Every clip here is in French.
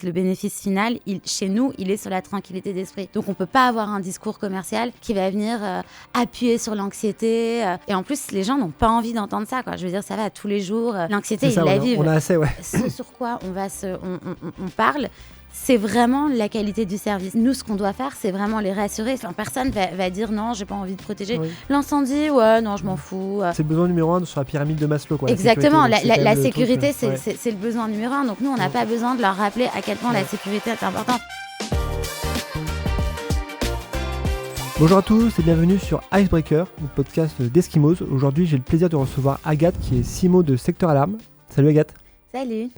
Le bénéfice final, chez nous, il est sur la tranquillité d'esprit. Donc on ne peut pas avoir un discours commercial qui va venir appuyer sur l'anxiété. Et en plus, les gens n'ont pas envie d'entendre ça, quoi. Je veux dire, ça va tous les jours. L'anxiété, ils la vivent. On a assez, ouais. Ce sur quoi on parle, c'est vraiment la qualité du service. Nous, ce qu'on doit faire, c'est vraiment les rassurer. Enfin, personne va dire non, j'ai pas envie de protéger. Oui. L'incendie, ouais, non, je m'en fous. C'est le besoin numéro 1 sur la pyramide de Maslow, quoi. Exactement, la sécurité, c'est le besoin numéro 1. Donc nous, on n'a pas besoin de leur rappeler à quel point la sécurité est importante. Bonjour à tous et bienvenue sur Icebreaker, le podcast d'Eskimos. Aujourd'hui, j'ai le plaisir de recevoir Agathe, qui est CMO de Secteur Alarme. Salut Agathe. Salut.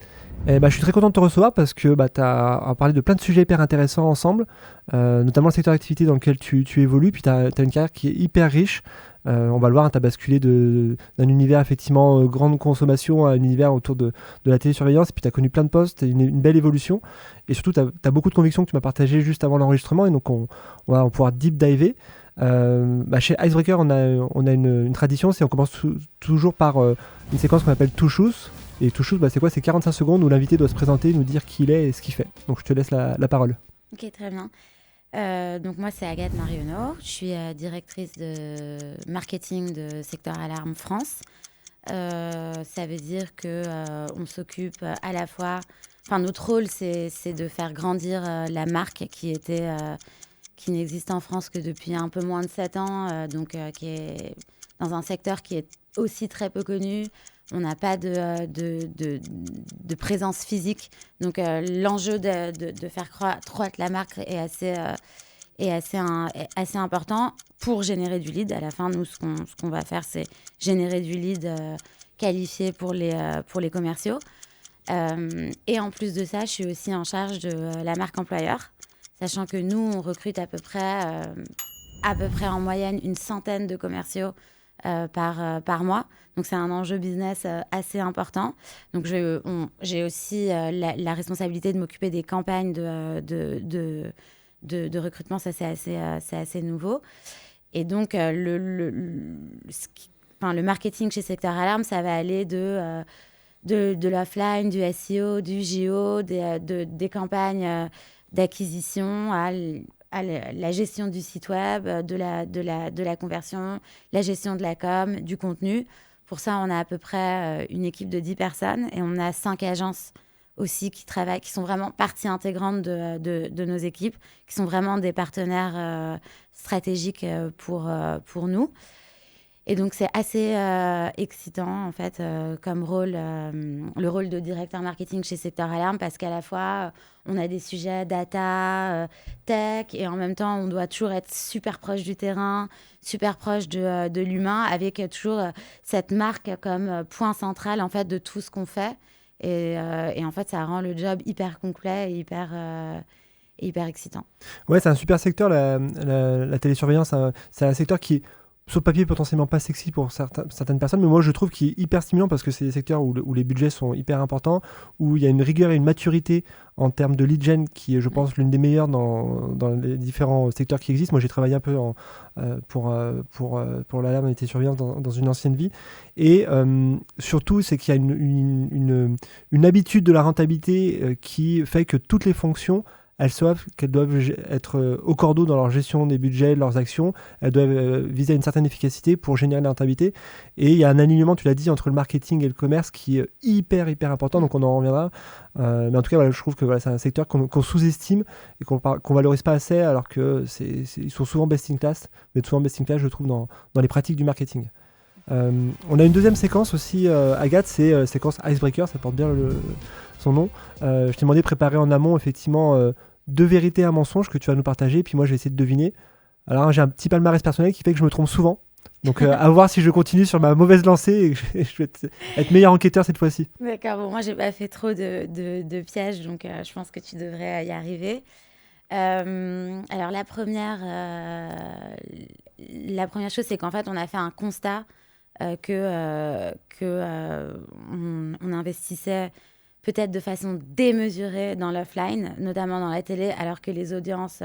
Je suis très content de te recevoir parce que tu as parlé de plein de sujets hyper intéressants ensemble, notamment le secteur d'activité dans lequel tu évolues, puis tu as une carrière qui est hyper riche. On va le voir, tu as basculé d'un univers effectivement grande consommation à un univers autour de la télésurveillance, et puis tu as connu plein de postes, une belle évolution, et surtout tu as beaucoup de convictions que tu m'as partagées juste avant l'enregistrement, et donc on va pouvoir deep diver. Chez Icebreaker, on a une tradition, c'est on commence toujours par une séquence qu'on appelle Two Shoes. Et Two Shoes, c'est quoi ? C'est 45 secondes où l'invité doit se présenter, nous dire qui il est et ce qu'il fait. Donc je te laisse la parole. Ok, très bien. Donc moi, c'est Agathe Marionneau. Je suis directrice de marketing de Secteur Alarme France. Ça veut dire qu'on s'occupe à la fois... Enfin, notre rôle, c'est de faire grandir la marque qui n'existe en France que depuis un peu moins de 7 ans, qui est dans un secteur qui est aussi très peu connu. On n'a pas de présence physique. Donc, l'enjeu de faire croître la marque est assez important pour générer du lead. À la fin, nous, ce qu'on va faire, c'est générer du lead qualifié pour les commerciaux. Et en plus de ça, je suis aussi en charge de la marque employeur, sachant que nous, on recrute à peu près en moyenne une centaine de commerciaux par mois. Donc, c'est un enjeu business assez important. Donc, j'ai aussi la responsabilité de m'occuper des campagnes de recrutement. Ça, c'est assez nouveau. Et donc, le marketing chez Secteur Alarme, ça va aller de l'offline, du SEO, du JO, des campagnes d'acquisition à la gestion du site web, de la conversion, la gestion de la com, du contenu. Pour ça, on a à peu près une équipe de 10 personnes et on a 5 agences aussi qui travaillent, qui sont vraiment partie intégrante de nos équipes, qui sont vraiment des partenaires stratégiques pour nous. Et donc, c'est assez excitant, en fait, comme rôle, le rôle de directeur marketing chez Secteur Alarme, parce qu'à la fois, on a des sujets data, tech, et en même temps, on doit toujours être super proche du terrain, super proche de l'humain, avec toujours cette marque comme point central, en fait, de tout ce qu'on fait. Et en fait, ça rend le job hyper complet et hyper excitant. Ouais, c'est un super secteur, la télésurveillance. C'est un secteur qui... sur le papier potentiellement pas sexy pour certaines personnes, mais moi je trouve qu'il est hyper stimulant parce que c'est des secteurs où les budgets sont hyper importants, où il y a une rigueur et une maturité en termes de lead gen qui est, je pense, l'une des meilleures dans les différents secteurs qui existent. Moi j'ai travaillé un peu pour l'alarme et télésurveillance dans une ancienne vie, et surtout c'est qu'il y a une habitude de la rentabilité qui fait que toutes les fonctions qu'elles doivent être au cordeau dans leur gestion des budgets, de leurs actions. Elles doivent viser à une certaine efficacité pour générer de la rentabilité. Et il y a un alignement, tu l'as dit, entre le marketing et le commerce qui est hyper important. Donc on en reviendra. Mais en tout cas, je trouve que c'est un secteur qu'on sous-estime et qu'on valorise pas assez, alors qu'ils sont souvent best in class. Mais souvent best in class, je trouve, dans les pratiques du marketing. On a une deuxième séquence aussi, Agathe, c'est séquence Icebreaker, ça porte bien son nom. Je t'ai demandé de préparer en amont, effectivement, 2 vérités et un mensonge que tu vas nous partager, puis moi je vais essayer de deviner. Alors j'ai un petit palmarès personnel qui fait que je me trompe souvent, donc à voir si je continue sur ma mauvaise lancée et je vais être meilleur enquêteur cette fois-ci. D'accord, bon, moi j'ai pas fait trop de pièges, donc je pense que tu devrais y arriver. Alors la première chose, c'est qu'en fait on a fait un constat qu'on investissait peut-être de façon démesurée dans l'offline, notamment dans la télé, alors que les audiences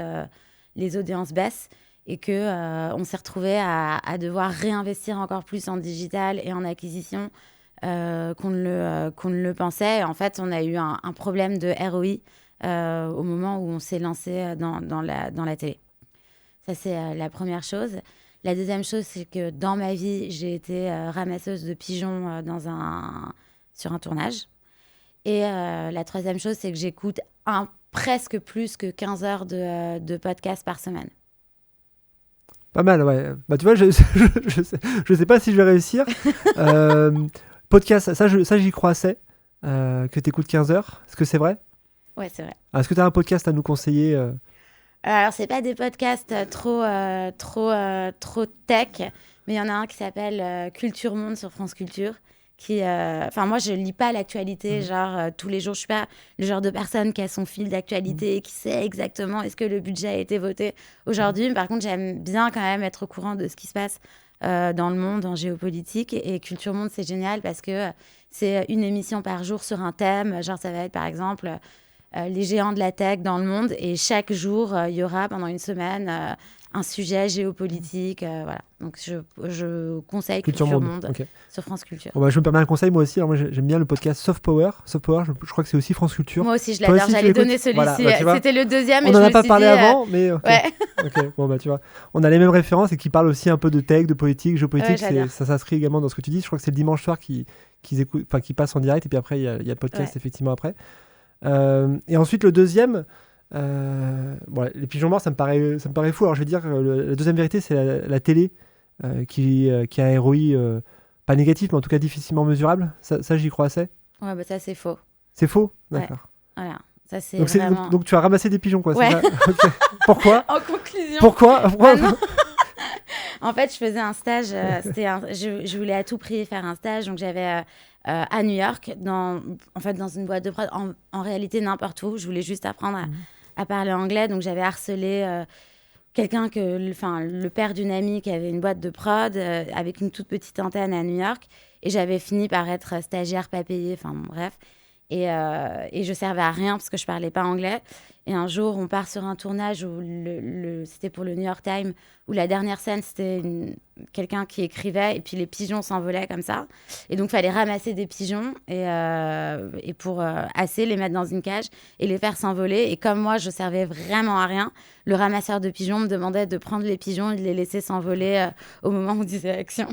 baissent, et qu'on s'est retrouvé à devoir réinvestir encore plus en digital et en acquisition qu'on ne le pensait. En fait, on a eu un problème de ROI au moment où on s'est lancé dans la télé. Ça, c'est la première chose. La deuxième chose, c'est que dans ma vie, j'ai été ramasseuse de pigeons sur un tournage. Et la troisième chose, c'est que j'écoute presque plus que 15 heures de podcast par semaine. Pas mal, ouais. Bah, tu vois, je sais pas si je vais réussir. Podcast, ça j'y crois assez. Que tu écoutes 15 heures. Est-ce que c'est vrai? Ouais, c'est vrai. Est-ce que tu as un podcast à nous conseiller Alors, c'est pas des podcasts trop tech, mais il y en a un qui s'appelle Culture Monde sur France Culture. Enfin, moi, je lis pas l'actualité, genre tous les jours. Je suis pas le genre de personne qui a son fil d'actualité, qui sait exactement est-ce que le budget a été voté aujourd'hui. Par contre, j'aime bien quand même être au courant de ce qui se passe dans le monde, en géopolitique. Et Culture Monde, c'est génial parce que c'est une émission par jour sur un thème. Genre, ça va être par exemple les géants de la tech dans le monde. Et chaque jour, il y aura pendant une semaine un sujet géopolitique. Voilà. Donc, je conseille Culture Monde okay. sur France Culture. Bon, bah, je me permets un conseil, moi aussi. Alors, moi, j'aime bien le podcast Soft Power. Soft Power, je crois que c'est aussi France Culture. Moi aussi, je l'adore. J'allais donner celui-ci. Voilà, bah, c'était le deuxième. On n'en a pas parlé avant, mais. Okay. Ouais. Ok, bon, bah, tu vois. On a les mêmes références et qui parlent aussi un peu de tech, de politique, géopolitique. Ça s'inscrit également dans ce que tu dis. Je crois que c'est le dimanche soir qui passe en direct. Et puis après, il y a le podcast, effectivement, après. Et ensuite, le deuxième. Bon, les pigeons morts, ça me paraît fou. Alors, je vais dire, la deuxième vérité, c'est la télé qui a un ROI pas négatif, mais en tout cas difficilement mesurable. Ça j'y crois assez. Ouais, bah ça, c'est faux. C'est faux? D'accord. Ouais. Voilà. Ça, c'est donc, vraiment... donc, tu as ramassé des pigeons, quoi. Ouais. Okay. Pourquoi? En conclusion. Pourquoi En fait, je faisais un stage. Je voulais à tout prix faire un stage. Donc, j'avais à New York, dans une boîte de prod. En réalité, n'importe où. Je voulais juste apprendre à parler anglais. Donc, j'avais harcelé quelqu'un le père d'une amie qui avait une boîte de prod avec une toute petite antenne à New York. Et j'avais fini par être stagiaire pas payée. Enfin, bon, bref. Et je servais à rien parce que je parlais pas anglais. Et un jour, on part sur un tournage où c'était pour le New York Times, où la dernière scène, c'était quelqu'un qui écrivait et puis les pigeons s'envolaient comme ça. Et donc, il fallait ramasser des pigeons et pour assez les mettre dans une cage et les faire s'envoler. Et comme moi, je servais vraiment à rien, le ramasseur de pigeons me demandait de prendre les pigeons et de les laisser s'envoler au moment où on disait action.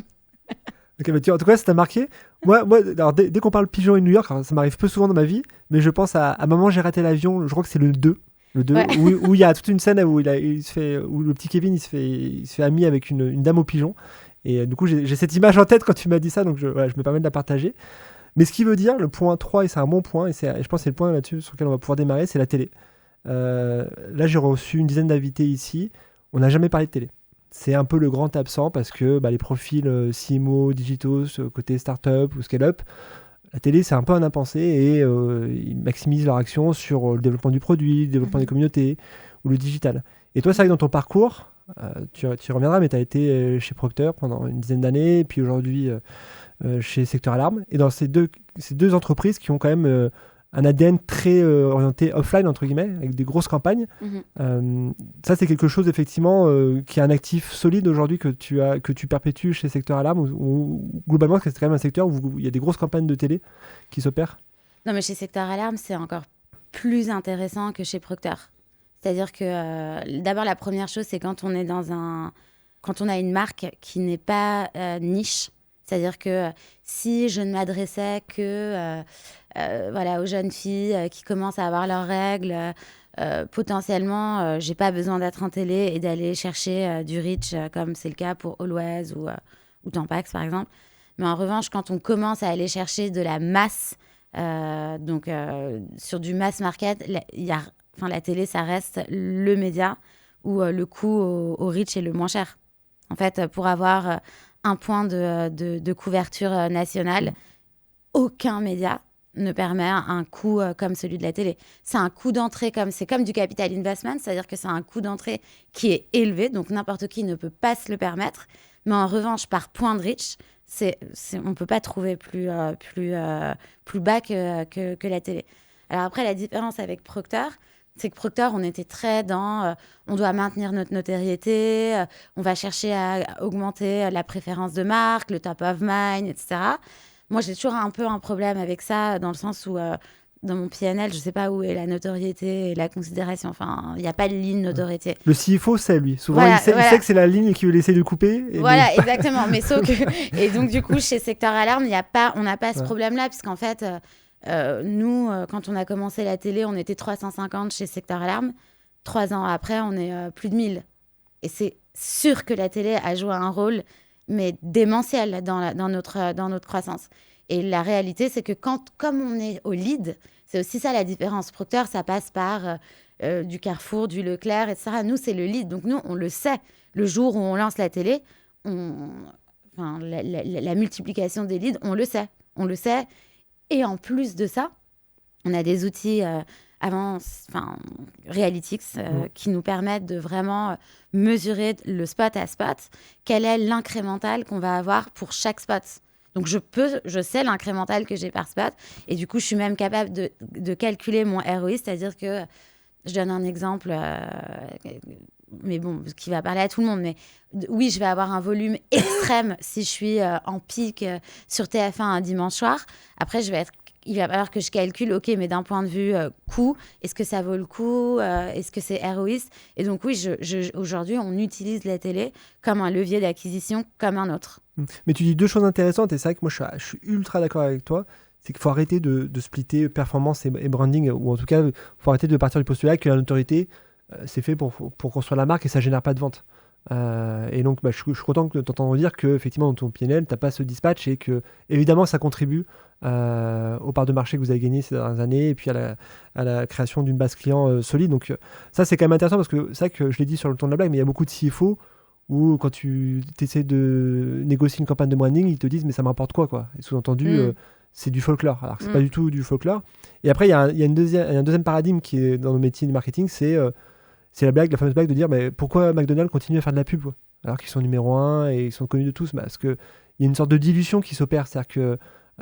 Ok, bah en tout cas, ça t'a marqué. Moi alors, dès qu'on parle pigeon et New York, ça m'arrive peu souvent dans ma vie, mais je pense à Maman, j'ai raté l'avion. Je crois que c'est le 2. Ouais. Où il y a toute une scène où où le petit Kevin il se fait ami avec une dame au pigeon. Et du coup, j'ai cette image en tête quand tu m'as dit ça, donc je me permets de la partager. Mais ce qui veut dire, le point 3, et c'est un bon point, et je pense que c'est le point là-dessus sur lequel on va pouvoir démarrer, c'est la télé. Là, j'ai reçu une dizaine d'invités ici. On n'a jamais parlé de télé. C'est un peu le grand absent parce que les profils CMO, digitaux, côté startup ou scale-up, la télé, c'est un peu un impensé et ils maximisent leur action sur le développement du produit, le développement des communautés ou le digital. Et toi, c'est vrai que dans ton parcours, tu y reviendras, mais tu as été chez Procter pendant une dizaine d'années, et puis aujourd'hui chez Secteur Alarme. Et dans ces deux entreprises qui ont quand même un ADN très orienté offline, entre guillemets, avec des grosses campagnes. Ça, c'est quelque chose, effectivement, qui est un actif solide aujourd'hui que tu perpétues chez Secteur Alarme, ou globalement, c'est quand même un secteur où il y a des grosses campagnes de télé qui s'opèrent. Non, mais chez Secteur Alarme, c'est encore plus intéressant que chez Procter. C'est-à-dire que, d'abord, la première chose, c'est quand on a une marque qui n'est pas niche. C'est-à-dire que si je ne m'adressais que aux jeunes filles qui commencent à avoir leurs règles, potentiellement, j'ai pas besoin d'être en télé et d'aller chercher du reach, comme c'est le cas pour Always ou Tampax, par exemple. Mais en revanche, quand on commence à aller chercher de la masse, sur du mass market, la télé, ça reste le média où le coût au reach est le moins cher. En fait, pour avoir un point de couverture nationale, aucun média ne permet un coût comme celui de la télé. C'est un coût d'entrée, c'est comme du capital investment, c'est-à-dire que c'est un coût d'entrée qui est élevé, donc n'importe qui ne peut pas se le permettre. Mais en revanche, par point de reach, on ne peut pas trouver plus bas que la télé. Alors après, la différence avec Procter, c'est que Procter, on était très dans on doit maintenir notre notoriété, on va chercher à augmenter la préférence de marque, le top of mind, etc. Moi, j'ai toujours un peu un problème avec ça, dans le sens où dans mon PNL, je sais pas où est la notoriété et la considération. Enfin, il n'y a pas de ligne notoriété. Le CFO sait, lui. Souvent, Voilà, il sait que c'est la ligne qu'il veut essayer de couper. Voilà, exactement. Mais sauf que... Et donc, du coup, chez Secteur Alarme, on n'a pas ce problème-là, puisqu'en fait, nous, quand on a commencé la télé, on était 350 chez Secteur Alarme. 3 ans après, on est plus de 1000. Et c'est sûr que la télé a joué un rôle, mais démentiel dans notre croissance. Et la réalité, c'est que comme on est au lead, c'est aussi ça la différence. Procter, ça passe par du Carrefour, du Leclerc, etc. Nous, c'est le lead. Donc nous, on le sait. Le jour où on lance la télé, la multiplication des leads, on le sait. On le sait. Et en plus de ça, on a des outils Realytics qui nous permettent de vraiment mesurer le spot à spot, quel est l'incrémental qu'on va avoir pour chaque spot. Donc, je sais l'incrémental que j'ai par spot. Et du coup, je suis même capable de calculer mon ROI. C'est-à-dire que, je donne un exemple, mais bon, qui va parler à tout le monde. Mais oui, je vais avoir un volume extrême si je suis en pic sur TF1 un dimanche soir. Après, il va falloir que je calcule, OK, mais d'un point de vue coût, est-ce que ça vaut le coup est-ce que c'est ROIste? Et donc, oui, aujourd'hui, on utilise la télé comme un levier d'acquisition comme un autre. Mais tu dis 2 choses intéressantes, et c'est vrai que moi, je suis ultra d'accord avec toi. C'est qu'il faut arrêter de splitter performance et branding, ou en tout cas, il faut arrêter de partir du postulat que la notoriété, c'est fait pour construire la marque et ça génère pas de vente. Et donc, je suis content de t'entendre dire qu'effectivement, dans ton PNL, tu n'as pas ce dispatch et que, évidemment, ça contribue aux parts de marché que vous avez gagnées ces dernières années et puis à la création d'une base client solide. Donc, ça, c'est quand même intéressant parce que c'est vrai que je l'ai dit sur le ton de la blague, mais il y a beaucoup de CFO où, quand tu essaies de négocier une campagne de branding, ils te disent, mais ça me rapporte quoi. Et sous-entendu, c'est du folklore. Alors que c'est pas du tout du folklore. Et après, il y a un deuxième paradigme qui est dans nos métiers de marketing, c'est la fameuse blague de dire mais pourquoi McDonald's continue à faire de la pub quoi, alors qu'ils sont numéro 1 et ils sont connus de tous. Parce qu'il y a une sorte de dilution qui s'opère. C'est-à-dire que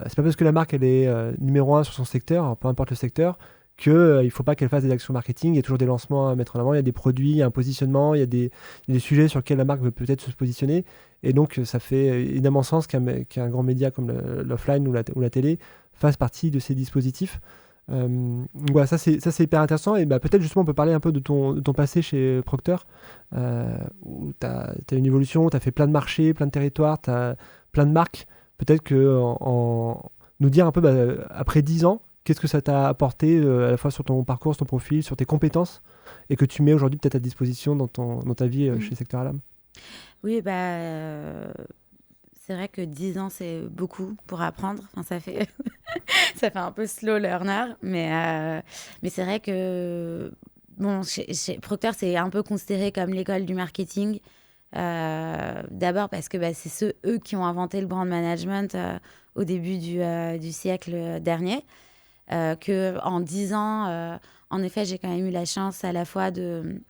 c'est pas parce que la marque elle est numéro 1 sur son secteur, peu importe le secteur, qu'il ne faut pas qu'elle fasse des actions marketing. Il y a toujours des lancements à mettre en avant, il y a des produits, il y a un positionnement, il y a des sujets sur lesquels la marque veut peut-être se positionner. Et donc ça fait évidemment sens qu'un grand média comme l'offline ou la télé fasse partie de ces dispositifs. Voilà, ça c'est hyper intéressant. Et peut-être justement on peut parler un peu de ton passé chez Procter, où tu as une évolution, tu as fait plein de marchés, plein de territoires, tu as plein de marques. Peut-être nous dire un peu après 10 ans, qu'est-ce que ça t'a apporté à la fois sur ton parcours, sur ton profil, sur tes compétences, et que tu mets aujourd'hui peut-être à disposition dans ta vie chez Secteur Alarme. Oui, c'est vrai que 10 ans, c'est beaucoup pour apprendre. Enfin, ça fait un peu slow learner. Mais c'est vrai que chez Procter, c'est un peu considéré comme l'école du marketing. D'abord parce que c'est eux qui ont inventé le brand management au début du siècle dernier. En 10 ans, en effet, j'ai quand même eu la chance à la fois de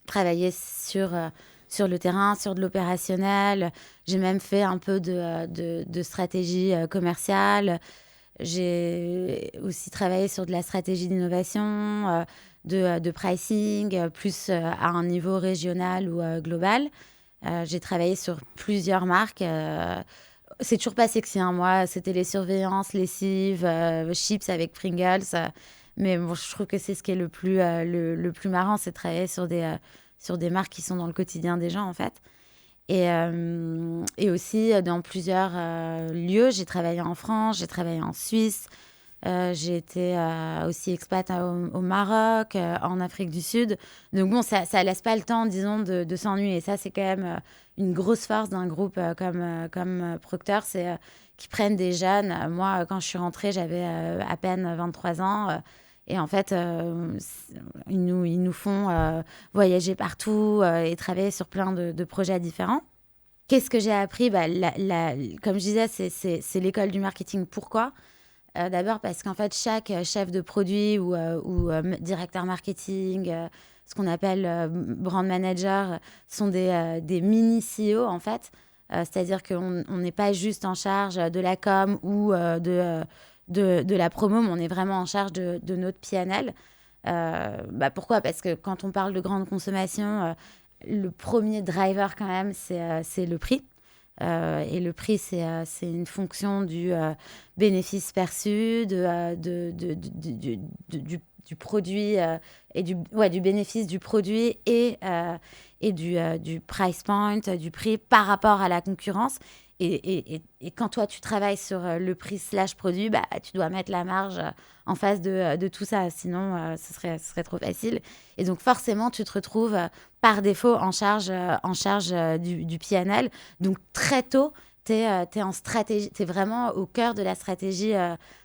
travailler sur le terrain, sur de l'opérationnel. J'ai même fait un peu de stratégie commerciale. J'ai aussi travaillé sur de la stratégie d'innovation, de pricing, plus à un niveau régional ou global. J'ai travaillé sur plusieurs marques. C'est toujours pas sexy, hein, moi. C'était les surveillances, lessive, chips avec Pringles. Mais bon, je trouve que c'est ce qui est le plus marrant, c'est de travailler sur des marques qui sont dans le quotidien des gens, en fait. Et aussi dans plusieurs lieux. J'ai travaillé en France, j'ai travaillé en Suisse, j'ai été aussi expat au Maroc, en Afrique du Sud. Donc bon, ça laisse pas le temps, disons, de s'ennuyer. Et ça, c'est quand même une grosse force d'un groupe comme Procter, c'est qu'ils prennent des jeunes. Moi, quand je suis rentrée, j'avais à peine 23 ans. Et en fait, ils nous font voyager partout et travailler sur plein de projets différents. Qu'est-ce que j'ai appris? Comme je disais, c'est l'école du marketing. Pourquoi? D'abord parce qu'en fait, chaque chef de produit ou directeur marketing, ce qu'on appelle brand manager, sont des mini-CEO, en fait. C'est-à-dire qu'on n'est pas juste en charge de la com ou de la promo, mais on est vraiment en charge de notre PNL. Pourquoi? Parce que quand on parle de grande consommation, le premier driver quand même, c'est le prix. Et le prix, c'est une fonction du bénéfice perçu, du produit et du bénéfice du produit et du price point, du prix par rapport à la concurrence. Et quand toi, tu travailles sur le prix / produit, bah, tu dois mettre la marge en face de tout ça. Sinon, ce serait trop facile. Et donc, forcément, tu te retrouves par défaut en charge du PNL. Donc, très tôt, tu es en stratégie. Tu es vraiment au cœur de la stratégie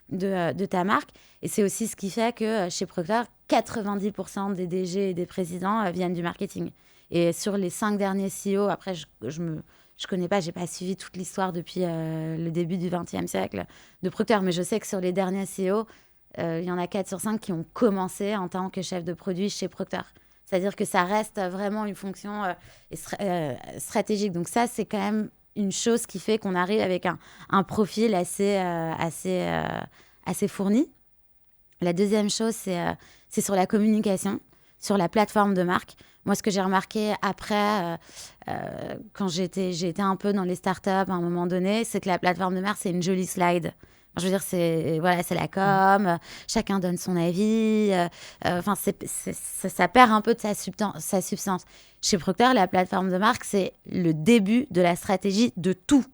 de ta marque. Et c'est aussi ce qui fait que chez Procter, 90% des DG et des présidents viennent du marketing. Et sur les 5 derniers CEO, après, je connais pas, j'ai pas suivi toute l'histoire depuis le début du XXe siècle de Procter, mais je sais que sur les derniers CEO, il y en a 4 sur 5 qui ont commencé en tant que chef de produit chez Procter. C'est-à-dire que ça reste vraiment une fonction stratégique. Donc ça, c'est quand même une chose qui fait qu'on arrive avec un profil assez fourni. La deuxième chose, c'est sur la communication, sur la plateforme de marque. Moi, ce que j'ai remarqué après, quand j'ai été un peu dans les startups à un moment donné, c'est que la plateforme de marque, c'est une jolie slide. Je veux dire, c'est la com, chacun donne son avis. Enfin, ça perd un peu de sa substance. Chez Procter, la plateforme de marque, c'est le début de la stratégie de tout.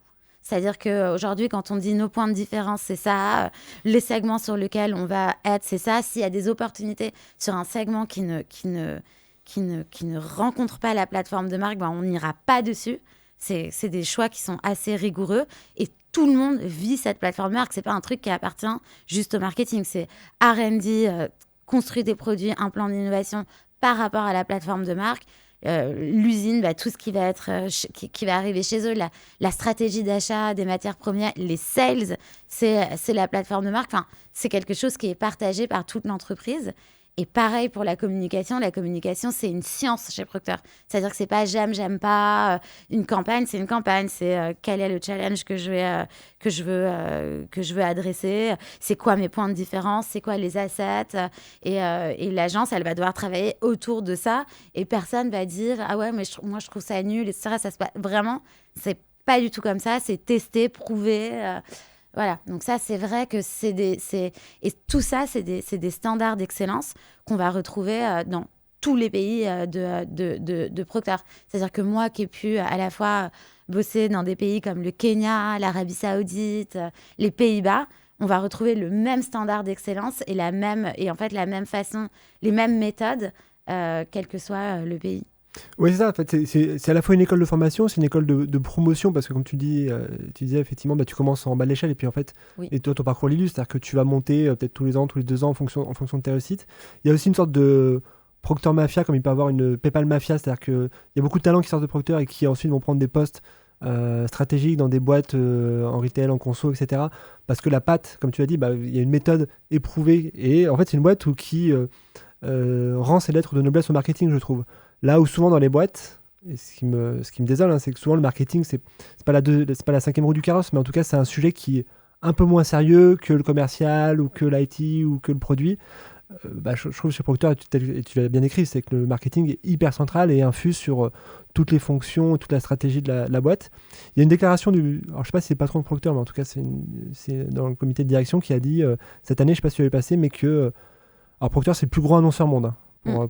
C'est-à-dire qu'aujourd'hui, quand on dit nos points de différence, c'est ça. Les segments sur lesquels on va être, c'est ça. S'il y a des opportunités sur un segment qui ne rencontre pas la plateforme de marque, ben, on n'ira pas dessus. C'est des choix qui sont assez rigoureux. Et tout le monde vit cette plateforme de marque. Ce n'est pas un truc qui appartient juste au marketing. C'est R&D, construire des produits, un plan d'innovation par rapport à la plateforme de marque. L'usine, bah, tout ce qui va être qui va arriver chez eux, la stratégie d'achat des matières premières, les sales, c'est la plateforme de marque. Enfin, c'est quelque chose qui est partagé par toute l'entreprise. Et pareil pour la communication, c'est une science chez Procter. C'est-à-dire que c'est pas j'aime pas. Une campagne, c'est une campagne. C'est quel est le challenge que je veux adresser. C'est quoi mes points de différence. C'est quoi les assets. Et l'agence, elle va devoir travailler autour de ça. Et personne va dire ah ouais mais moi je trouve ça nul, etc. Ça se passe vraiment. C'est pas du tout comme ça. C'est testé, prouvé. Voilà, donc ça, c'est vrai que et tout ça, c'est des standards d'excellence qu'on va retrouver dans tous les pays de Procter. C'est-à-dire que moi, qui ai pu à la fois bosser dans des pays comme le Kenya, l'Arabie Saoudite, les Pays-Bas, on va retrouver le même standard d'excellence et la même façon, les mêmes méthodes, quel que soit le pays. Oui, c'est ça. En fait, c'est à la fois une école de formation, c'est une école de promotion, parce que comme tu disais effectivement, bah, tu commences en bas de l'échelle, et puis en fait, Oui. et toi, ton parcours l'illustre, c'est-à-dire que tu vas monter peut-être tous les ans, tous les 2 ans en fonction de tes réussites. Il y a aussi une sorte de Procter Mafia, comme il peut y avoir une PayPal Mafia, c'est-à-dire qu'il y a beaucoup de talents qui sortent de Procter et qui ensuite vont prendre des postes stratégiques dans des boîtes en retail, en conso, etc. Parce que la patte, comme tu as dit, bah, il y a une méthode éprouvée, et en fait, c'est une boîte qui rend ses lettres de noblesse au marketing, je trouve. Là où souvent dans les boîtes, et ce qui me désole, hein, c'est que souvent le marketing, c'est pas la 5e roue du carrosse, mais en tout cas, c'est un sujet qui est un peu moins sérieux que le commercial ou que l'IT ou que le produit. Bah, je trouve chez Procter, et tu l'as bien écrit, c'est que le marketing est hyper central et infuse sur toutes les fonctions, toute la stratégie de la boîte. Il y a une déclaration alors je sais pas si c'est le patron de Procter, mais en tout cas, c'est dans le comité de direction qui a dit cette année, je sais pas si tu l'avais passé, mais que alors Procter, c'est le plus gros annonceur au monde. Hein.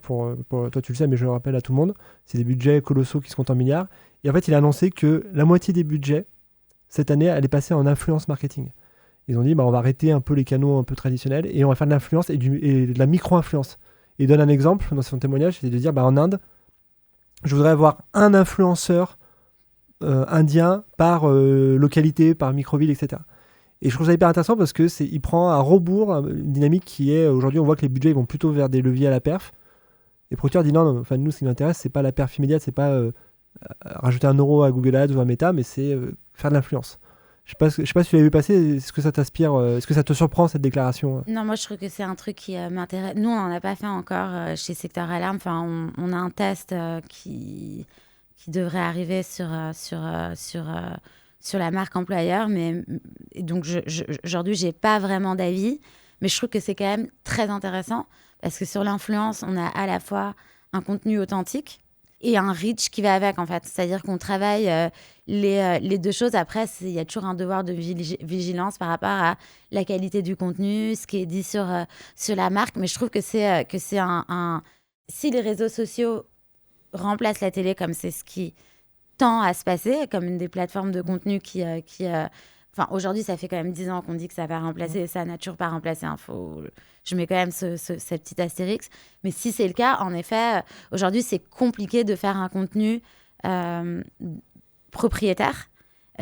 Pour toi, tu le sais, mais je le rappelle à tout le monde, c'est des budgets colossaux qui se comptent en milliards. Et en fait, il a annoncé que la moitié des budgets, cette année, allait passer en influence marketing. Ils ont dit, bah, on va arrêter un peu les canaux un peu traditionnels et on va faire de l'influence et de la micro-influence. Et il donne un exemple dans son témoignage, c'est de dire, bah, en Inde, je voudrais avoir un influenceur indien par localité, par microville, etc. Et je trouve ça hyper intéressant parce que il prend à rebours une dynamique qui est, aujourd'hui, on voit que les budgets ils vont plutôt vers des leviers à la perf. Et Procter dit non, enfin, nous, ce qui nous intéresse, c'est pas la perf immédiate, c'est pas rajouter 1 euro à Google Ads ou à Meta, mais c'est faire de l'influence. Je sais pas si tu l'as vu passer, est-ce que ça t'inspire, est-ce que ça te surprend cette déclaration? Non, moi je trouve que c'est un truc qui m'intéresse. Nous, on n'en a pas fait encore chez Secteur Alarme. Enfin, on a un test qui devrait arriver sur la marque employeur. Mais donc aujourd'hui, j'ai pas vraiment d'avis, mais je trouve que c'est quand même très intéressant parce que sur l'influence, on a à la fois un contenu authentique et un reach qui va avec, en fait. C'est-à-dire qu'on travaille les deux choses. Après, il y a toujours un devoir de vigilance par rapport à la qualité du contenu, ce qui est dit sur la marque. Mais je trouve que c'est un... Si les réseaux sociaux remplacent la télé, comme c'est ce qui tend à se passer, comme une des plateformes de contenu Enfin, aujourd'hui, ça fait quand même 10 ans qu'on dit que ça va remplacer, et ça n'a toujours pas remplacé. Je mets quand même cette petite astérix. Mais si c'est le cas, en effet, aujourd'hui, c'est compliqué de faire un contenu propriétaire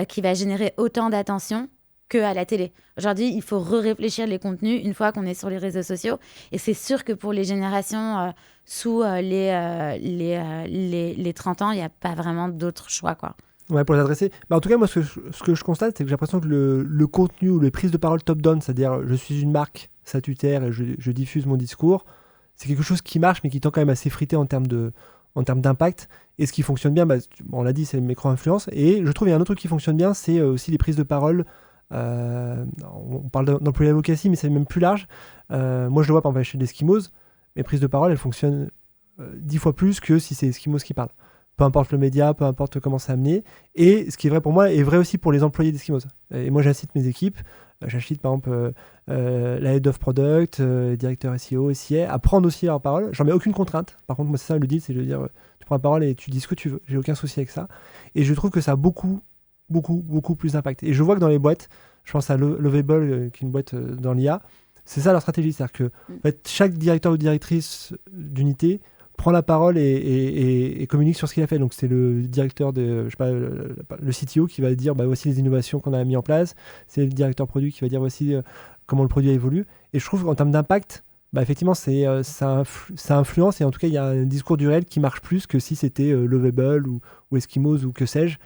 qui va générer autant d'attention qu'à la télé. Aujourd'hui, il faut réfléchir les contenus une fois qu'on est sur les réseaux sociaux. Et c'est sûr que pour les générations sous les 30 ans, il n'y a pas vraiment d'autre choix, quoi. Ouais, pour les adresser. En tout cas, moi, ce que je constate, c'est que j'ai l'impression que le contenu ou les prises de parole top-down, c'est-à-dire je suis une marque statutaire et je diffuse mon discours, c'est quelque chose qui marche, mais qui tend quand même à s'effriter en termes d'impact. Et ce qui fonctionne bien, on l'a dit, c'est les micro-influences. Et je trouve qu'il y a un autre truc qui fonctionne bien, c'est aussi les prises de parole. On parle d'employé advocacy, mais c'est même plus large. Moi, je le vois par exemple chez les Eskimos. Mes prises de parole, elles fonctionnent 10 fois plus que si c'est Eskimos qui parle. Peu importe le média, peu importe comment c'est amené. Et ce qui est vrai pour moi est vrai aussi pour les employés d'Eskimos. Et moi, j'incite mes équipes, j'incite par exemple la Head of Product, directeur SEO, SIA, à prendre aussi leur parole. J'en mets aucune contrainte. Par contre, moi, c'est ça le deal, c'est de dire tu prends la parole et tu dis ce que tu veux. J'ai aucun souci avec ça. Et je trouve que ça a beaucoup plus d'impact. Et je vois que dans les boîtes, je pense à Lovable, qui est une boîte dans l'IA, c'est ça leur stratégie. C'est-à-dire que en fait, chaque directeur ou directrice d'unité prend la parole et communique sur ce qu'il a fait. Donc c'est le directeur de, je sais pas, le CTO qui va dire voici les innovations qu'on a mis en place. C'est le directeur produit qui va dire voici comment le produit évolue. Et je trouve qu'en termes d'impact, effectivement, ça influence. Et en tout cas, il y a un discours du réel qui marche plus que si c'était Lovable ou Eskimos ou que sais-je,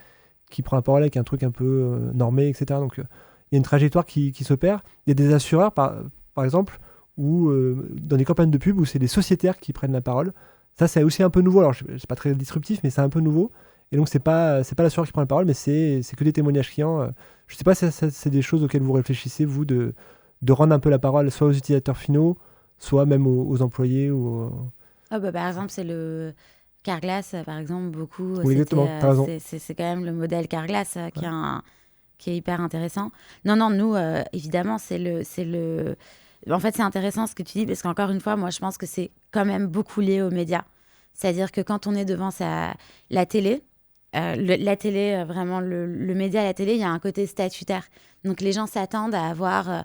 qui prend la parole avec un truc un peu normé, etc. Donc il y a une trajectoire qui s'opère. Il y a des assureurs, par exemple, où dans des campagnes de pub où c'est les sociétaires qui prennent la parole. Ça, c'est aussi un peu nouveau. Alors, c'est pas très disruptif, mais c'est un peu nouveau. Et donc, c'est pas l'assureur qui prend la parole, mais c'est que des témoignages clients. Je sais pas si c'est des choses auxquelles vous réfléchissez, vous, de rendre un peu la parole soit aux utilisateurs finaux, soit même aux employés. Par exemple, c'est le Carglass, par exemple, beaucoup. Oui, exactement, t'as raison. C'est quand même le modèle Carglass qui est hyper intéressant. Non, nous, évidemment, c'est le... En fait, c'est intéressant ce que tu dis, parce qu'encore une fois, moi, je pense que c'est quand même beaucoup lié aux médias. C'est-à-dire que quand on est devant la télé, la télé, vraiment, le média, la télé, il y a un côté statutaire. Donc, les gens s'attendent à avoir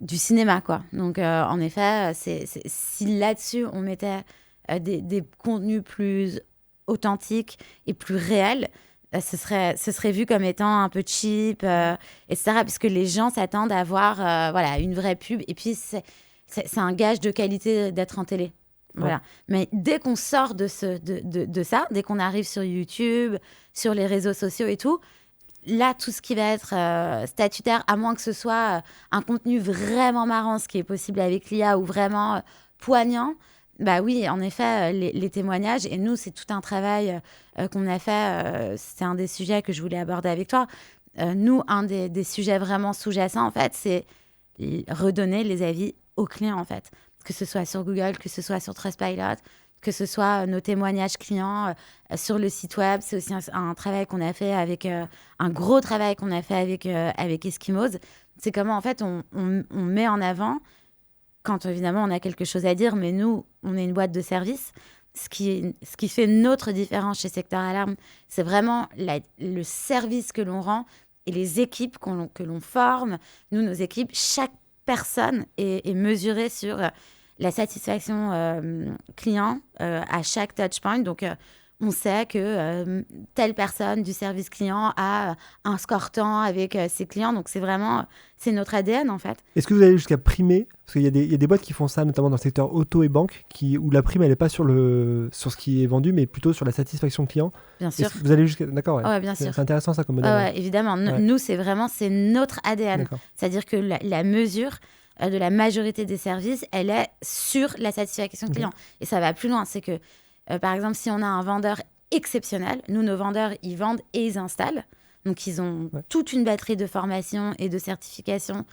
du cinéma, quoi. Donc, en effet, si là-dessus, on mettait des contenus plus authentiques et plus réels, ce serait vu comme étant un peu cheap, etc. Parce que les gens s'attendent à voir une vraie pub. Et puis, c'est un gage de qualité d'être en télé. Voilà. Mais dès qu'on sort de ça, dès qu'on arrive sur YouTube, sur les réseaux sociaux et tout, là, tout ce qui va être statutaire, à moins que ce soit un contenu vraiment marrant, ce qui est possible avec l'IA, ou vraiment poignant, oui, en effet, les témoignages, et nous, c'est tout un travail qu'on a fait, c'est un des sujets que je voulais aborder avec toi. Nous, un des sujets vraiment sous-jacents, en fait, c'est redonner les avis aux clients, en fait. Que ce soit sur Google, que ce soit sur Trustpilot, que ce soit nos témoignages clients sur le site web. C'est aussi un travail qu'on a fait avec, un gros travail qu'on a fait avec Eskimos. C'est comment, en fait, on met en avant, quand évidemment on a quelque chose à dire, mais nous, on est une boîte de service. Ce qui fait notre différence chez Secteur Alarme, c'est vraiment le service que l'on rend et les équipes que l'on forme. Nous, nos équipes, chaque personne est mesurée sur la satisfaction client à chaque touchpoint. Donc, on sait que telle personne du service client a un score tant avec ses clients. Donc, c'est notre ADN, en fait. Est-ce que vous allez jusqu'à primer? Parce qu'il y a des boîtes qui font ça, notamment dans le secteur auto et banque, où la prime, elle n'est pas sur ce qui est vendu, mais plutôt sur la satisfaction client. Bien sûr. Vous allez jusqu'à... D'accord, ouais. Ouais, bien sûr. C'est intéressant, ça, comme modèle. Ouais, évidemment. Nous, c'est notre ADN. D'accord. C'est-à-dire que la mesure de la majorité des services, elle est sur la satisfaction client. Et ça va plus loin. C'est que, par exemple, si on a un vendeur exceptionnel, nous, nos vendeurs, ils vendent et ils installent. Donc, ils ont toute une batterie de formation et de certification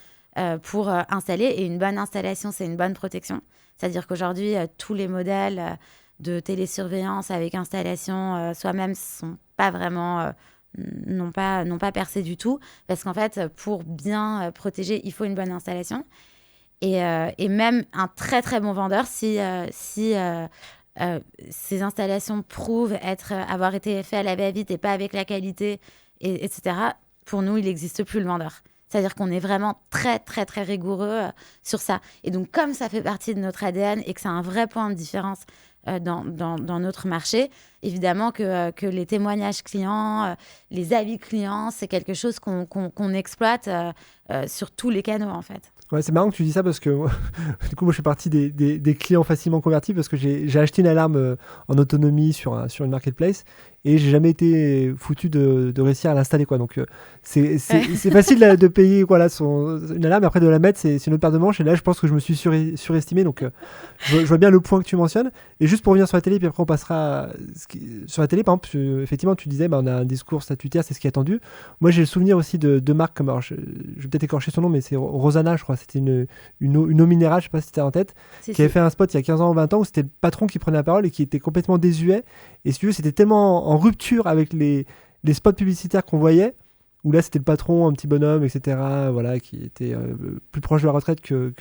pour installer. Et une bonne installation, c'est une bonne protection. C'est-à-dire qu'aujourd'hui, tous les modèles de télésurveillance avec installation soi-même sont pas vraiment n'ont pas percé du tout, parce qu'en fait, pour bien protéger, il faut une bonne installation. Et même un très très bon vendeur, si ces installations prouvent avoir été faites à la va-vite et pas avec la qualité, etc., pour nous, il n'existe plus le vendeur. C'est-à-dire qu'on est vraiment très, très, très rigoureux sur ça. Et donc, comme ça fait partie de notre ADN et que c'est un vrai point de différence dans notre marché, évidemment que les témoignages clients, les avis clients, c'est quelque chose qu'on exploite sur tous les canaux, en fait. Ouais, c'est marrant que tu dis ça parce que du coup, moi, je fais partie des clients facilement convertis parce que j'ai acheté une alarme en autonomie sur une marketplace et j'ai jamais été foutu de réussir à l'installer, quoi. Donc, c'est facile de payer une alarme, et après de la mettre, c'est une autre paire de manches. Et là, je pense que je me suis surestimé. Donc, je vois bien le point que tu mentionnes. Et juste pour revenir sur la télé, puis après, on passera sur la télé, par exemple, effectivement, tu disais, on a un discours statutaire, c'est ce qui est attendu. Moi, j'ai le souvenir aussi de marques comme, alors, je vais peut-être écorcher son nom, mais c'est Rosanna, je crois. C'était une eau minérale, je sais pas si tu as en tête, qui avait fait un spot il y a 15 ans ou 20 ans où c'était le patron qui prenait la parole et qui était complètement désuet. Et si tu veux, c'était tellement en rupture avec les spots publicitaires qu'on voyait, où là c'était le patron, un petit bonhomme, etc., voilà, qui était plus proche de la retraite que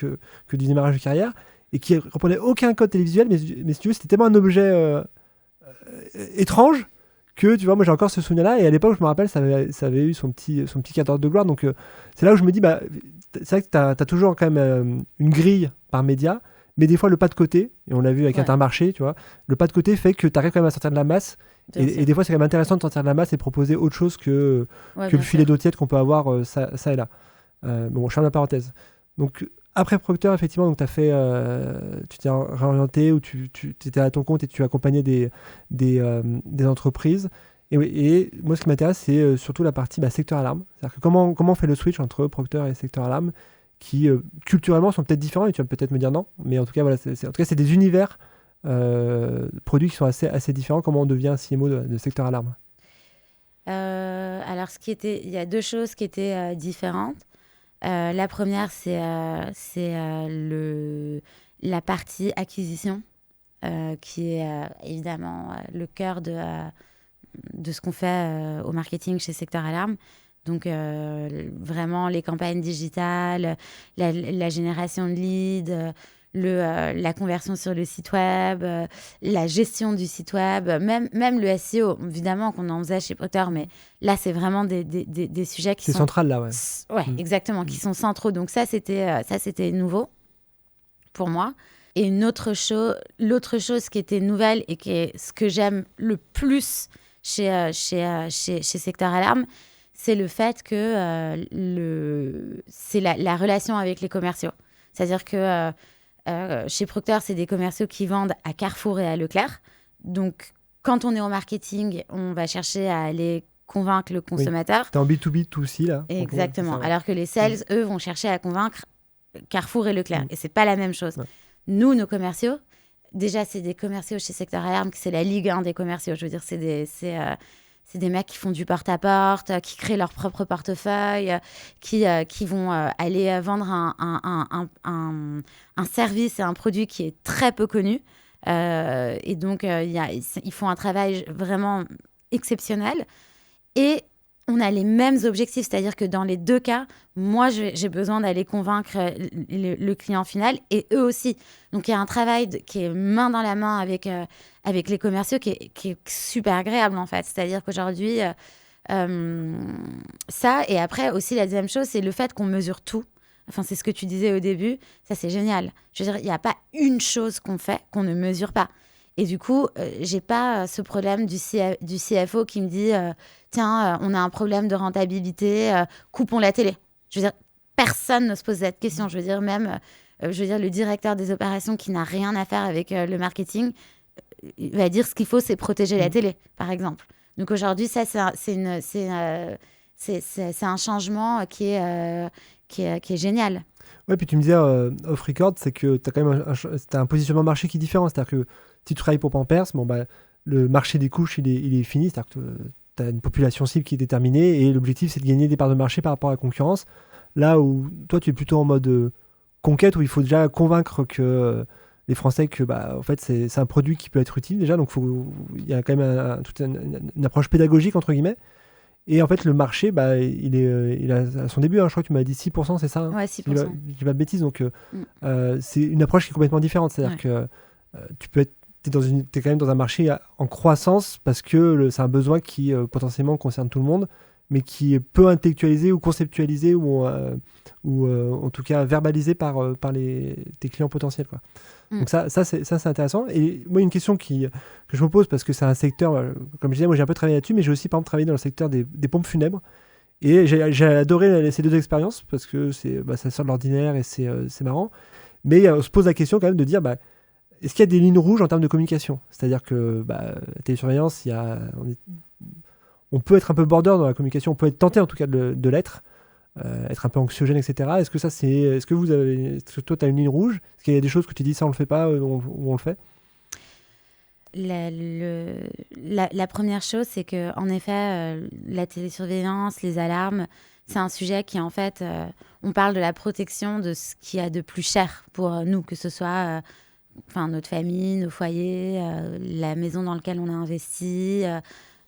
du démarrage de carrière, et qui reprenait aucun code télévisuel, mais si tu veux, c'était tellement un objet étrange que, tu vois, moi j'ai encore ce souvenir-là, et à l'époque, je me rappelle, ça avait eu son petit quart d'heure de gloire, donc c'est là où je me dis, c'est vrai que tu as toujours quand même une grille par média, mais des fois le pas de côté, et on l'a vu avec Intermarché, tu vois, le pas de côté fait que tu arrives quand même à sortir de la masse, et des fois c'est quand même intéressant de sortir de la masse et proposer autre chose que le filet d'eau tiède qu'on peut avoir ça et là. Bon, je ferme la parenthèse. Donc après Procter, effectivement, donc tu t'es réorienté, ou tu étais à ton compte et tu accompagnais des entreprises. Et moi, ce qui m'intéresse, c'est surtout la partie secteur alarme. C'est-à-dire que comment on fait le switch entre Procter et secteur alarme, qui culturellement sont peut-être différents, et tu vas peut-être me dire non, mais en tout cas, voilà, c'est des univers produits qui sont assez différents. Comment on devient CMO de secteur alarme? Alors, il y a deux choses qui étaient différentes. La première, c'est la partie acquisition, qui est évidemment le cœur de ce qu'on fait au marketing chez Secteur Alarme. Donc, vraiment, les campagnes digitales, la génération de leads, la conversion sur le site web, la gestion du site web, même le SEO, évidemment qu'on en faisait chez Procter, mais là, c'est vraiment des sujets qui sont... C'est central, là, ouais. Ouais, exactement, qui sont centraux. Donc ça, c'était nouveau pour moi. Et l'autre chose qui était nouvelle et qui est ce que j'aime le plus chez Secteur Alarme, c'est le fait que c'est la relation avec les commerciaux. C'est-à-dire que chez Procter, c'est des commerciaux qui vendent à Carrefour et à Leclerc. Donc, quand on est au marketing, on va chercher à aller convaincre le consommateur. T'es en B2B, B2C, là. Exactement. Alors que les sales, eux, vont chercher à convaincre Carrefour et Leclerc. Et c'est pas la même chose. Ouais. Nous, nos commerciaux, déjà, c'est des commerciaux chez Secteur Alarme, c'est la Ligue 1 des commerciaux. Je veux dire, c'est des mecs qui font du porte-à-porte, qui créent leur propre portefeuille, qui vont aller vendre un service et un produit qui est très peu connu. Et donc, ils font un travail vraiment exceptionnel. Et on a les mêmes objectifs, c'est-à-dire que dans les deux cas, moi, j'ai besoin d'aller convaincre le client final et eux aussi. Donc, il y a un travail qui est main dans la main avec les commerciaux qui est super agréable, en fait. C'est-à-dire qu'aujourd'hui, ça, et après aussi, la deuxième chose, c'est le fait qu'on mesure tout. Enfin, c'est ce que tu disais au début. Ça, c'est génial. Je veux dire, il n'y a pas une chose qu'on fait qu'on ne mesure pas. Et du coup, j'ai pas ce problème du CFO qui me dit tiens, on a un problème de rentabilité, coupons la télé. Je veux dire, personne ne se pose cette question. Je veux dire, même le directeur des opérations qui n'a rien à faire avec le marketing va dire ce qu'il faut, c'est protéger la télé, par exemple. Donc aujourd'hui, ça, c'est un changement qui est génial. Ouais, puis tu me disais off record, c'est que tu as quand même un positionnement marché qui est différent. C'est-à-dire que si tu travailles pour Pampers, le marché des couches, il est fini. C'est-à-dire que tu as une population cible qui est déterminée et l'objectif, c'est de gagner des parts de marché par rapport à la concurrence. Là où toi, tu es plutôt en mode conquête, où il faut déjà convaincre que les Français que en fait c'est un produit qui peut être utile déjà, donc il y a quand même toute une approche pédagogique entre guillemets. Et en fait le marché il a à son début, hein, je crois que tu m'as dit 6%, c'est ça, hein, Ouais, 6%. je dis pas de bêtises, donc c'est une approche qui est complètement différente, c'est-à-dire que t'es quand même dans un marché en croissance parce que c'est un besoin qui potentiellement concerne tout le monde, mais qui est peu intellectualisé ou conceptualisé ou en tout cas verbalisé par tes clients potentiels, quoi. Donc ça c'est intéressant. Et moi, une question que je me pose, parce que c'est un secteur, comme je disais, moi j'ai un peu travaillé là-dessus, mais j'ai aussi par exemple travaillé dans le secteur des pompes funèbres. Et j'ai adoré ces deux expériences parce que ça sort de l'ordinaire et c'est marrant. Mais on se pose la question quand même de dire, est-ce qu'il y a des lignes rouges en termes de communication ? C'est-à-dire que la télésurveillance, on peut être un peu border dans la communication, on peut être tenté en tout cas de l'être, être un peu anxiogène, etc. Est-ce que toi tu as une ligne rouge ? Est-ce qu'il y a des choses que tu dis ça on le fait pas ou on le fait ? La première chose, c'est que en effet, la télésurveillance, les alarmes, c'est un sujet qui en fait, on parle de la protection de ce qu'il y a de plus cher pour nous, que ce soit notre famille, nos foyers, la maison dans laquelle on a investi.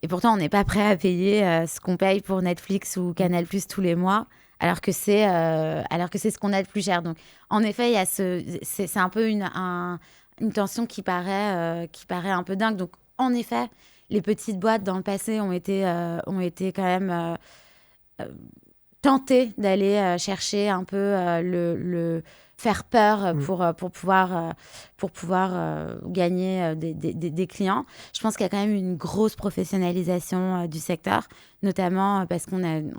Et pourtant, on n'est pas prêt à payer ce qu'on paye pour Netflix ou Canal+ tous les mois, alors que c'est ce qu'on a de plus cher. Donc, en effet, il y a c'est un peu une tension qui paraît un peu dingue. Donc, en effet, les petites boîtes dans le passé ont été quand même tentées d'aller chercher un peu le faire peur pour pouvoir gagner des clients. Je pense qu'il y a quand même une grosse professionnalisation du secteur, notamment parce qu'il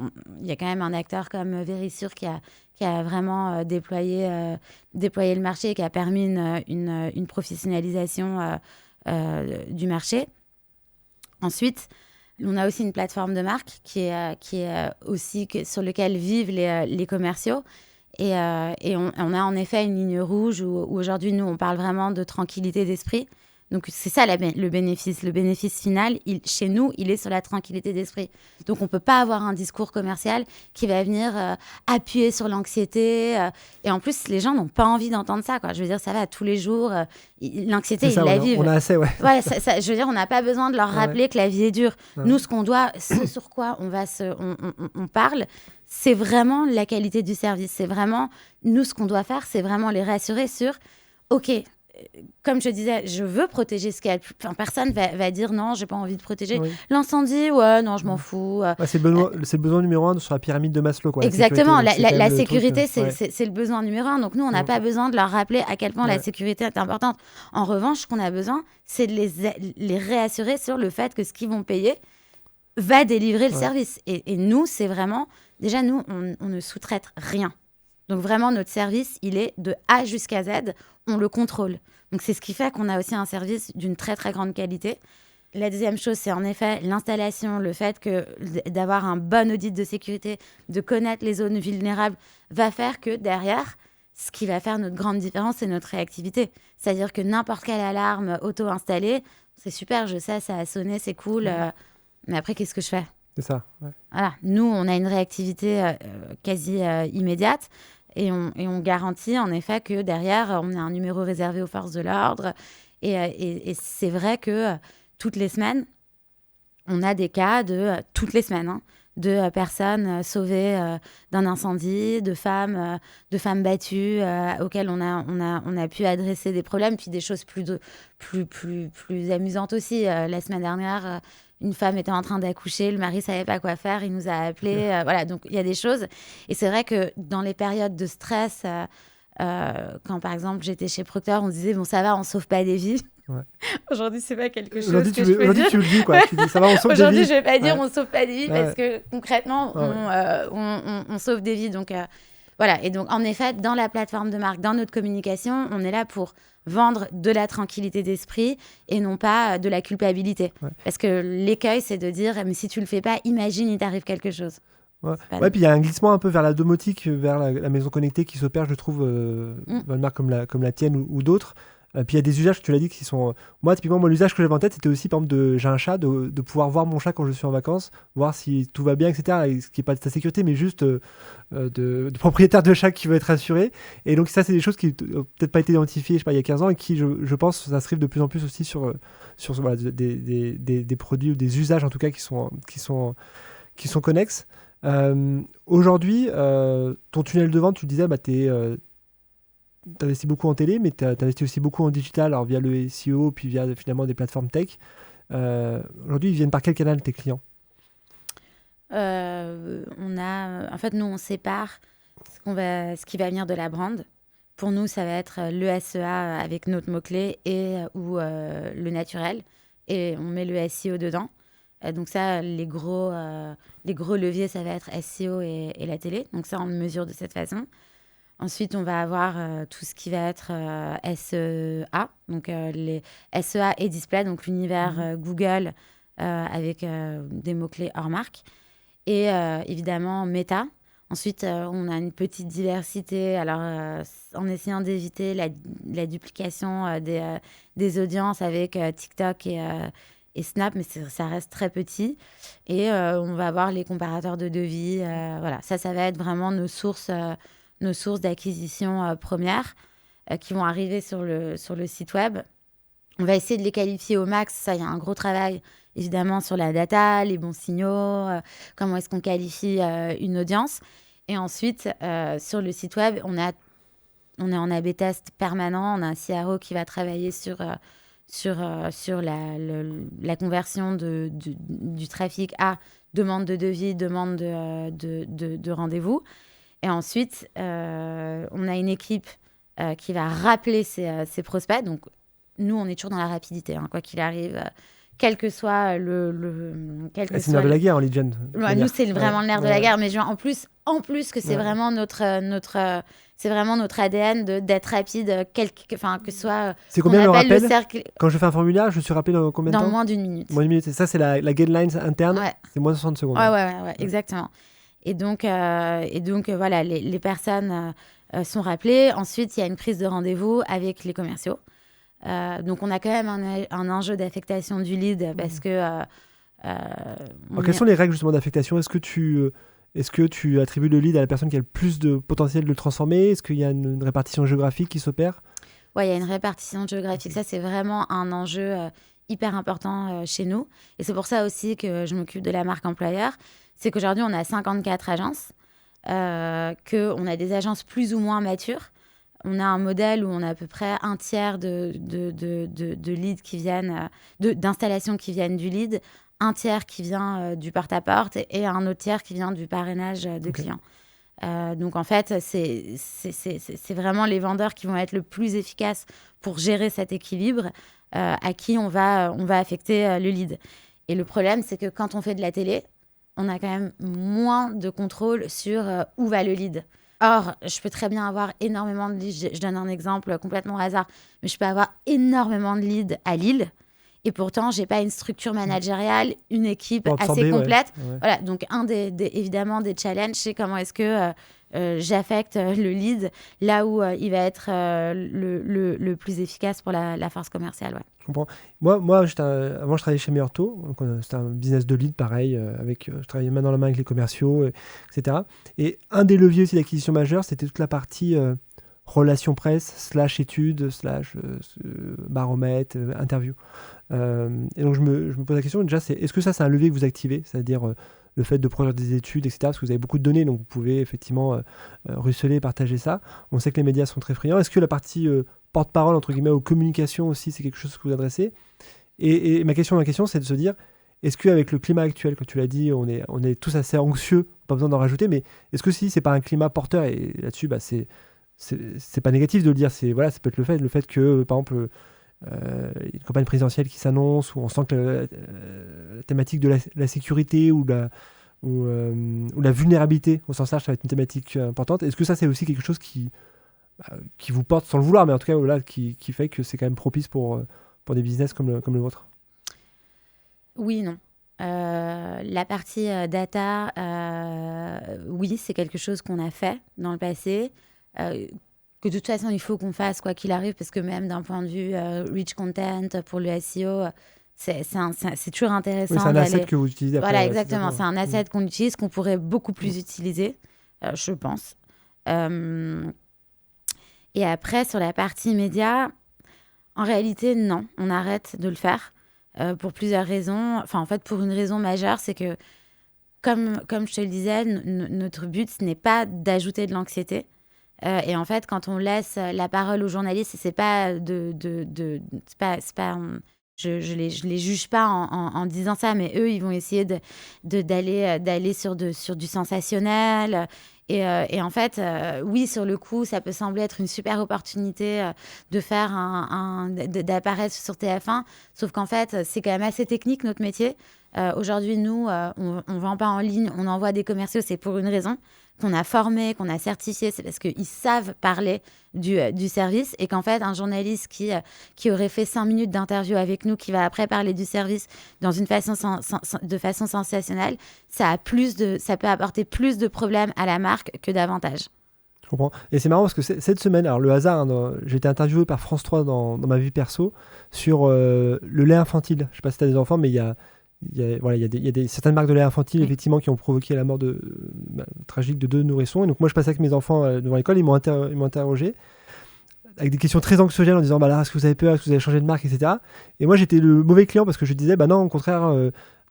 y a quand même un acteur comme Verisure qui a vraiment déployé le marché et qui a permis une professionnalisation du marché. Ensuite, on a aussi une plateforme de marque qui est aussi sur laquelle vivent les commerciaux. Et on a en effet une ligne rouge où aujourd'hui, nous, on parle vraiment de tranquillité d'esprit. Donc, c'est ça le bénéfice. Le bénéfice final, chez nous, il est sur la tranquillité d'esprit. Donc, on ne peut pas avoir un discours commercial qui va venir appuyer sur l'anxiété. Et en plus, les gens n'ont pas envie d'entendre ça, quoi. Je veux dire, ça va tous les jours. L'anxiété, ils la vivent. On a assez, ouais. Ouais, je veux dire, on n'a pas besoin de leur rappeler que la vie est dure. Ouais. Nous, ce sur quoi on parle, c'est vraiment la qualité du service. C'est vraiment, nous, ce qu'on doit faire, c'est vraiment les rassurer sur, OK, comme je disais, je veux protéger ce qu'il y a. Personne va dire non, j'ai pas envie de protéger. Oui. L'incendie, ouais, non, je m'en fous. C'est le besoin numéro 1 sur la pyramide de Maslow, quoi. Exactement, la sécurité, c'est le besoin numéro 1. Donc nous, on n'a pas besoin de leur rappeler à quel point la sécurité est importante. En revanche, ce qu'on a besoin, c'est de les réassurer sur le fait que ce qu'ils vont payer va délivrer le service. Et nous, c'est vraiment... Déjà, nous, on ne sous-traite rien. Donc vraiment, notre service, il est de A jusqu'à Z, on le contrôle. Donc c'est ce qui fait qu'on a aussi un service d'une très, très grande qualité. La deuxième chose, c'est en effet l'installation, le fait d'avoir un bon audit de sécurité, de connaître les zones vulnérables, va faire que derrière, ce qui va faire notre grande différence, c'est notre réactivité. C'est-à-dire que n'importe quelle alarme auto-installée, c'est super, je sais, ça a sonné, c'est cool, mais après, qu'est-ce que je fais ? C'est ça, ouais. Voilà. Nous, on a une réactivité quasi immédiate et on garantit en effet que derrière, on a un numéro réservé aux forces de l'ordre. Et c'est vrai que toutes les semaines, on a des cas toutes les semaines, de personnes sauvées d'un incendie, de femmes battues auxquelles on a pu adresser des problèmes, puis des choses plus amusantes aussi. La semaine dernière... une femme était en train d'accoucher, le mari ne savait pas quoi faire, il nous a appelés. Voilà, donc il y a des choses. Et c'est vrai que dans les périodes de stress, quand par exemple j'étais chez Procter, on disait bon, ça va, on ne sauve pas des vies. Ouais. Aujourd'hui, c'est pas quelque chose que je peux dire. Tu le dis, quoi. Tu dis, ça va, on sauve des vies. Aujourd'hui, je vais pas dire on sauve pas des vies parce que concrètement, on sauve des vies. Donc voilà. Et donc en effet, dans la plateforme de marque, dans notre communication, on est là pour vendre de la tranquillité d'esprit et non pas de la culpabilité. Ouais. Parce que l'écueil, c'est de dire mais si tu le fais pas, imagine il t'arrive quelque chose. Ouais, puis il y a un glissement un peu vers la domotique, vers la maison connectée qui s'opère, je trouve, dans une marque comme la tienne ou d'autres. Puis il y a des usages, tu l'as dit, qui sont... Moi, typiquement, l'usage que j'avais en tête, c'était aussi, par exemple, j'ai un chat, de pouvoir voir mon chat quand je suis en vacances, voir si tout va bien, etc. Et ce qui n'est pas de sa sécurité, mais juste de propriétaire de chat qui veut être rassuré. Et donc ça, c'est des choses qui n'ont peut-être pas été identifiées, je sais pas, il y a 15 ans, et qui, je pense, s'inscrivent de plus en plus aussi sur voilà, des produits ou des usages, en tout cas, qui sont connexes. Aujourd'hui, ton tunnel de vente, tu disais, bah, t'investis beaucoup en télé, mais t'investis aussi beaucoup en digital, alors via le SEO, puis via finalement des plateformes tech. Aujourd'hui, ils viennent par quel canal, tes clients? En fait, nous, on sépare ce qui va venir de la brand. Pour nous, ça va être le SEA avec notre mot-clé ou le naturel. Et on met le SEO dedans. Donc ça, les gros leviers, ça va être SEO et la télé. Donc ça, on le mesure de cette façon. Ensuite, on va avoir tout ce qui va être SEA, donc les SEA et display, donc l'univers Google avec des mots-clés hors marque. Et évidemment, Meta. Ensuite, on a une petite diversité, alors en essayant d'éviter la duplication des audiences avec TikTok et Snap, mais ça reste très petit. Et on va avoir les comparateurs de devis. Voilà, ça va être vraiment nos sources d'acquisition premières qui vont arriver sur le site web. On va essayer de les qualifier au max. Ça, il y a un gros travail, évidemment, sur la data, les bons signaux, comment est-ce qu'on qualifie une audience. Et ensuite, sur le site web, on est en A/B test permanent. On a un CRO qui va travailler sur la conversion du trafic à demande de devis, demande de rendez-vous. Et ensuite, on a une équipe qui va rappeler ses prospects. Donc, nous, on est toujours dans la rapidité, hein, quoi qu'il arrive, quel que soit c'est le nerf de la guerre en lead gen. Ouais, nous, c'est vraiment le nerf de la guerre. Mais en plus que c'est vraiment c'est vraiment notre ADN d'être rapide, que ce soit. C'est combien le rappel le cercle. Quand je fais un formulaire, je suis rappelé dans combien de temps? Dans moins d'une minute. Moins d'une minute. Et ça, c'est la guideline interne. Ouais. C'est moins de 60 secondes. Ouais, exactement. Et donc, voilà, les personnes sont rappelées. Ensuite, il y a une prise de rendez-vous avec les commerciaux. Donc, on a quand même un enjeu d'affectation du lead parce que... quelles sont les règles justement d'affectation? Est-ce que tu attribues le lead à la personne qui a le plus de potentiel de le transformer? Est-ce qu'il y a une répartition géographique qui s'opère? Oui, il y a une répartition géographique. Ça, c'est vraiment un enjeu hyper important chez nous. Et c'est pour ça aussi que je m'occupe de la marque employeur. C'est qu'aujourd'hui, on a 54 agences, qu'on a des agences plus ou moins matures. On a un modèle où on a à peu près un tiers de leads qui viennent, d'installations qui viennent du lead, un tiers qui vient du porte-à-porte et un autre tiers qui vient du parrainage de clients. Donc en fait, c'est vraiment les vendeurs qui vont être le plus efficaces pour gérer cet équilibre à qui on va affecter le lead. Et le problème, c'est que quand on fait de la télé, on a quand même moins de contrôle sur où va le lead. Or, je peux très bien avoir énormément de leads. Je donne un exemple complètement au hasard, mais je peux avoir énormément de leads à Lille. Et pourtant, je n'ai pas une structure managériale, une équipe assez complète. Ouais. Voilà, donc évidemment, des challenges, c'est comment est-ce que j'affecte le lead là où il va être le plus efficace pour la force commerciale. Ouais. Je comprends. Moi avant, je travaillais chez Meurto. C'était un business de lead, pareil. Je travaillais main dans la main avec les commerciaux, etc. Et un des leviers aussi d'acquisition majeure, c'était toute la partie relations presse, /études, baromètre, interview. Et donc, je me pose la question, déjà, est-ce que ça, c'est un levier que vous activez? C'est-à-dire le fait de produire des études, etc. Parce que vous avez beaucoup de données, donc vous pouvez effectivement ruisseler, partager ça. On sait que les médias sont très friands. Est-ce que la partie porte-parole, entre guillemets, ou communication aussi, c'est quelque chose que vous adressez? Et ma question, c'est de se dire, est-ce qu'avec le climat actuel, comme tu l'as dit, on est tous assez anxieux, pas besoin d'en rajouter, mais est-ce que si c'est pas un climat porteur, et là-dessus, bah, c'est pas négatif de le dire, voilà, ça peut être le fait que, par exemple, une campagne présidentielle qui s'annonce, où on sent que la thématique de la sécurité ou la vulnérabilité au sens large, ça va être une thématique importante. Est-ce que ça, c'est aussi quelque chose qui vous porte sans le vouloir, mais en tout cas voilà, qui fait que c'est quand même propice pour des business comme le vôtre? Oui, non. La partie data, oui, c'est quelque chose qu'on a fait dans le passé. que de toute façon, il faut qu'on fasse quoi qu'il arrive, parce que même d'un point de vue rich content pour le SEO, c'est toujours intéressant c'est un d'aller... asset que vous utilisez après. Voilà, exactement. C'est un asset qu'on utilise, qu'on pourrait beaucoup plus utiliser, je pense. Et après, sur la partie média, en réalité, non, on arrête de le faire pour plusieurs raisons. Enfin, en fait, pour une raison majeure, c'est que, comme je te le disais, notre but, ce n'est pas d'ajouter de l'anxiété. Et en fait, quand on laisse la parole aux journalistes, c'est pas c'est pas je les juge pas en disant ça, mais eux, ils vont essayer d'aller sur du sensationnel. Et en fait, oui, sur le coup, ça peut sembler être une super opportunité de faire d'apparaître sur TF1, sauf qu'en fait, c'est quand même assez technique, notre métier. Aujourd'hui, nous, on ne vend pas en ligne, on envoie des commerciaux, c'est pour une raison. Qu'on a formé, qu'on a certifié, c'est parce qu'ils savent parler du service, et qu'en fait, un journaliste qui aurait fait 5 minutes d'interview avec nous, qui va après parler du service de façon sensationnelle, ça peut apporter plus de problèmes à la marque que d'avantages. Je comprends. Et c'est marrant parce que cette semaine, alors le hasard, hein, j'ai été interviewé par France 3 dans ma vie perso sur le lait infantile. Je ne sais pas si tu as des enfants, mais il y a certaines marques de lait infantile, effectivement, qui ont provoqué la mort tragique de 2 nourrissons. Et donc moi, je passais avec mes enfants devant l'école, ils m'ont interrogé avec des questions très anxiogènes en disant là, est-ce que vous avez peur, est-ce que vous avez changé de marque, etc. Et moi, j'étais le mauvais client parce que je disais non, au contraire,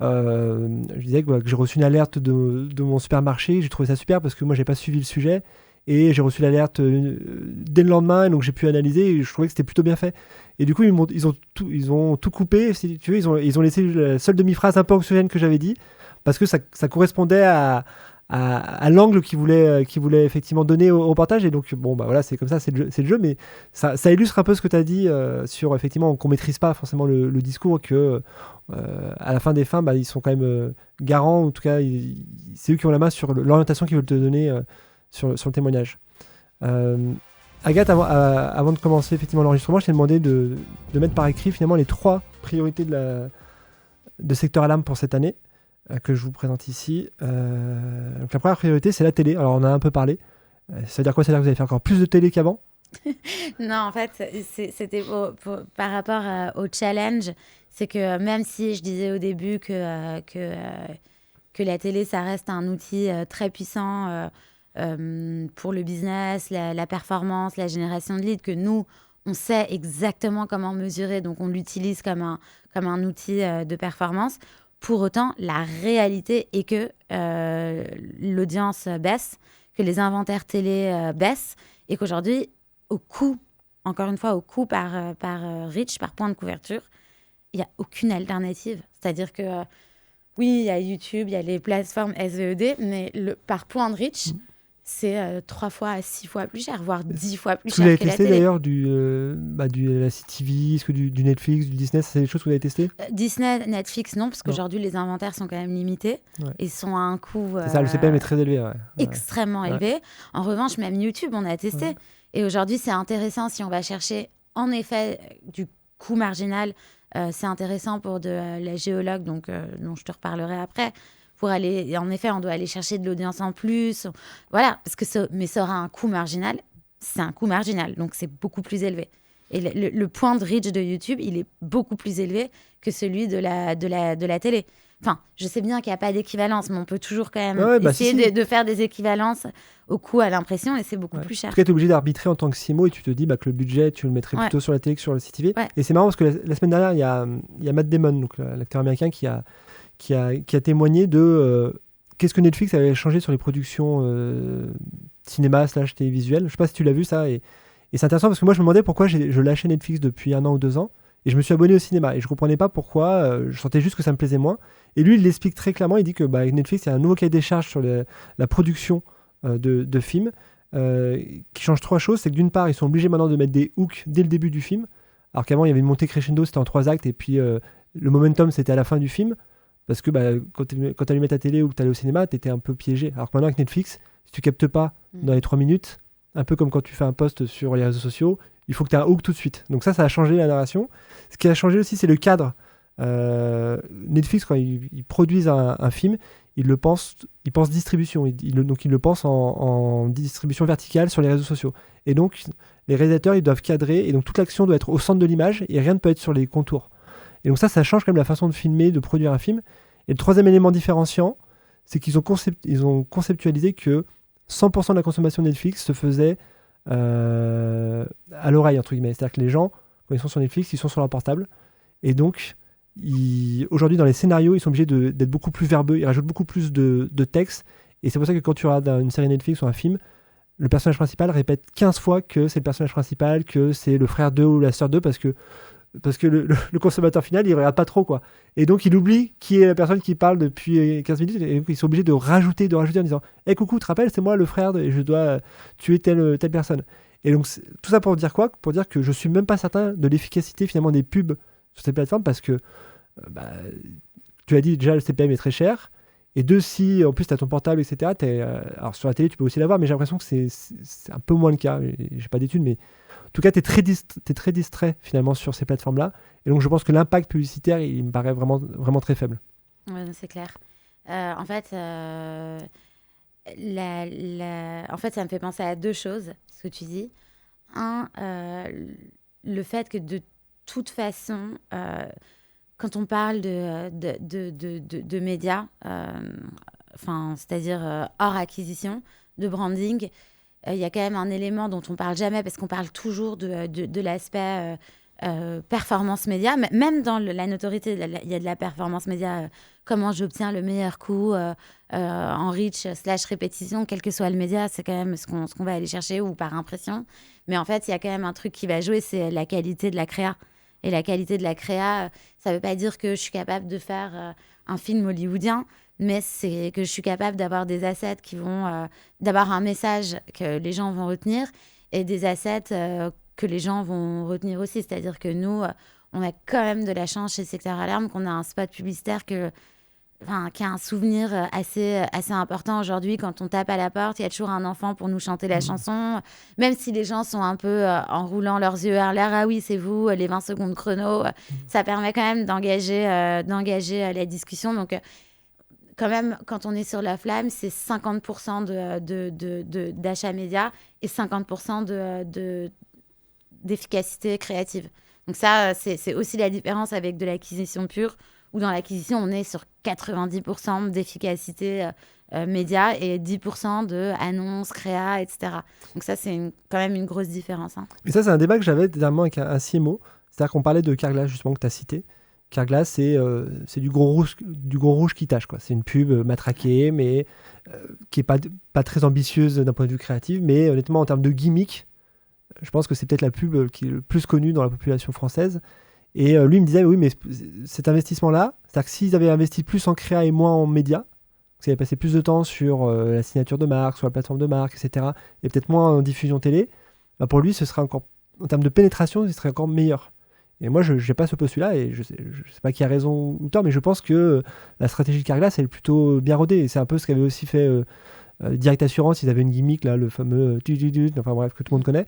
je disais que j'ai reçu une alerte de mon supermarché, j'ai trouvé ça super parce que moi, j'ai pas suivi le sujet. Et j'ai reçu l'alerte dès le lendemain, et donc j'ai pu analyser, et je trouvais que c'était plutôt bien fait. Et du coup, ils ont tout coupé, si tu veux, ils ont laissé la seule demi-phrase un peu anxiogène que j'avais dit, parce que ça correspondait à l'angle qu'ils voulaient effectivement donner au reportage. Et donc, bon, bah voilà, c'est comme ça, c'est le jeu, mais ça illustre un peu ce que tu as dit sur effectivement qu'on maîtrise pas forcément le discours, que à la fin des fins, bah, ils sont quand même garants, en tout cas, c'est eux qui ont la main sur l'orientation qu'ils veulent te donner. Sur le témoignage. Agathe, avant de commencer effectivement l'enregistrement, je t'ai demandé de mettre par écrit finalement les 3 priorités de Secteur Alarme pour cette année, que je vous présente ici. Donc la première priorité, c'est la télé. Alors on en a un peu parlé. Ça veut dire quoi? Ça veut dire que vous allez faire encore plus de télé qu'avant? Non, en fait, c'était par rapport au challenge. C'est que même si je disais au début que la télé, ça reste un outil très puissant pour le business, la performance, la génération de leads, que nous, on sait exactement comment mesurer, donc on l'utilise comme un outil de performance. Pour autant, la réalité est que l'audience baisse, que les inventaires télé baissent, et qu'aujourd'hui, encore une fois, au coût par reach, par point de couverture, il n'y a aucune alternative. C'est-à-dire que, oui, il y a YouTube, il y a les plateformes SVOD, mais par point de reach, c'est 3 fois à 6 fois plus cher, voire 10 fois plus cher que la télé. Vous avez testé d'ailleurs la CTV, est-ce que du Netflix, du Disney, c'est des choses que vous avez testées? Disney, Netflix, non, parce qu'aujourd'hui, les inventaires sont quand même limités et sont à un coût c'est ça, le CPM est très élevé. Extrêmement élevé. En revanche, même YouTube, on a testé. Et aujourd'hui, c'est intéressant si on va chercher, en effet, du coût marginal. C'est intéressant pour la géologue, dont je te reparlerai après. En effet, on doit aller chercher de l'audience en plus. Voilà, parce que mais ça aura un coût marginal. C'est un coût marginal, donc c'est beaucoup plus élevé. Et le point de reach de YouTube, il est beaucoup plus élevé que celui de la télé. Enfin, je sais bien qu'il n'y a pas d'équivalence, mais on peut toujours quand même essayer de faire des équivalences au coût à l'impression, et c'est beaucoup plus cher. En tout cas, tu es obligé d'arbitrer en tant que CMO, et tu te dis que le budget, tu le mettrais plutôt sur la télé que sur le CTV. Et c'est marrant parce que la semaine dernière, il y a Matt Damon, donc l'acteur américain, qui a témoigné de qu'est-ce que Netflix avait changé sur les productions cinéma / télévisuel. Je ne sais pas si tu l'as vu ça, et c'est intéressant parce que moi je me demandais pourquoi je lâchais Netflix depuis 1 an ou 2 ans, et je me suis abonné au cinéma et je ne comprenais pas pourquoi, je sentais juste que ça me plaisait moins. Et lui, il l'explique très clairement, il dit que avec Netflix, il y a un nouveau cahier des charges sur la production de films qui change 3 choses. C'est que d'une part, ils sont obligés maintenant de mettre des hooks dès le début du film, alors qu'avant il y avait une montée crescendo, c'était en 3 actes, et puis le momentum c'était à la fin du film. Parce que quand tu allumais ta télé ou que tu allais au cinéma, tu étais un peu piégé. Alors que maintenant, avec Netflix, si tu captes pas dans les 3 minutes, un peu comme quand tu fais un post sur les réseaux sociaux, il faut que tu aies un hook tout de suite. Donc ça a changé la narration. Ce qui a changé aussi, c'est le cadre Netflix, quand ils produisent un film, ils pensent distribution. Donc ils le pensent en distribution verticale sur les réseaux sociaux. Et donc, les réalisateurs, ils doivent cadrer. Et donc, toute l'action doit être au centre de l'image et rien ne peut être sur les contours. Et donc ça change quand même la façon de filmer, de produire un film. Et le troisième élément différenciant, c'est qu'ils ont conceptualisé que 100% de la consommation de Netflix se faisait à l'oreille, entre guillemets. C'est-à-dire que les gens, quand ils sont sur Netflix, ils sont sur leur portable. Et donc, aujourd'hui, dans les scénarios, ils sont obligés d'être beaucoup plus verbeux. Ils rajoutent beaucoup plus de texte. Et c'est pour ça que quand tu regardes une série Netflix ou un film, le personnage principal répète 15 fois que c'est le personnage principal, que c'est le frère d'eux ou la sœur d'eux, parce que le consommateur final, il regarde pas trop, quoi. Et donc, il oublie qui est la personne qui parle depuis 15 minutes. Et donc, ils sont obligés de rajouter en disant « Hey, coucou, tu te rappelles, c'est moi le frère et je dois tuer telle personne. » Et donc, tout ça pour dire quoi ? Pour dire que je suis même pas certain de l'efficacité, finalement, des pubs sur ces plateformes, parce que tu as dit déjà, le CPM est très cher. Et deux, si en plus tu as ton portable, etc., alors sur la télé, tu peux aussi l'avoir, mais j'ai l'impression que c'est un peu moins le cas. J'ai pas d'études, mais en tout cas, tu es très distrait finalement sur ces plateformes-là. Et donc, je pense que l'impact publicitaire, il me paraît vraiment, vraiment très faible. Ouais, c'est clair. En fait, en fait, ça me fait penser à deux choses, ce que tu dis. Un, le fait que de toute façon, quand on parle de médias, c'est-à-dire hors acquisition, de branding, il y a quand même un élément dont on ne parle jamais, parce qu'on parle toujours de l'aspect performance média. Même dans la notoriété, il y a de la performance média. Comment j'obtiens le meilleur coup en reach / répétition, quel que soit le média, c'est quand même ce qu'on va aller chercher, ou par impression. Mais en fait, il y a quand même un truc qui va jouer, c'est la qualité de la créa. Et la qualité de la créa, ça ne veut pas dire que je suis capable de faire un film hollywoodien, mais c'est que je suis capable d'avoir des assets qui vont... d'avoir un message que les gens vont retenir, et des assets que les gens vont retenir aussi. C'est-à-dire que nous, on a quand même de la chance chez Secteur Alarme qu'on a un spot publicitaire qui a un souvenir assez important aujourd'hui. Quand on tape à la porte, il y a toujours un enfant pour nous chanter la chanson. Même si les gens sont un peu en roulant leurs yeux à l'air, ah oui, c'est vous, les 20 secondes chrono, ça permet quand même d'engager la discussion. Donc, quand même, quand on est sur la flamme, c'est 50% d'achat média et 50% d'efficacité créative. Donc ça, c'est aussi la différence avec de l'acquisition pure, où dans l'acquisition, on est sur 90% d'efficacité média et 10% d'annonces, créa, etc. Donc ça, c'est quand même une grosse différence. Hein. Et ça, c'est un débat que j'avais dernièrement avec un CMO. C'est-à-dire qu'on parlait de Carglass, justement, que tu as cité. Carglass, c'est du gros rouge qui tâche, quoi. C'est une pub matraquée, mais qui n'est pas très ambitieuse d'un point de vue créatif. Mais honnêtement, en termes de gimmick, je pense que c'est peut-être la pub qui est le plus connue dans la population française. Et lui, il me disait, oui, mais cet investissement-là, c'est-à-dire que s'ils avaient investi plus en créa et moins en médias, s'ils avaient passé plus de temps sur la signature de marque, sur la plateforme de marque, etc., et peut-être moins en diffusion télé, bah pour lui, ce serait encore, en termes de pénétration, il serait encore meilleur. Et moi, je n'ai pas ce postulat, et je ne sais pas qui a raison ou tort, mais je pense que la stratégie de Carglass, elle est plutôt bien rodée. Et c'est un peu ce qu'avait aussi fait Direct Assurance. Ils avaient une gimmick, là, le fameux enfin bref, que tout le monde connaît.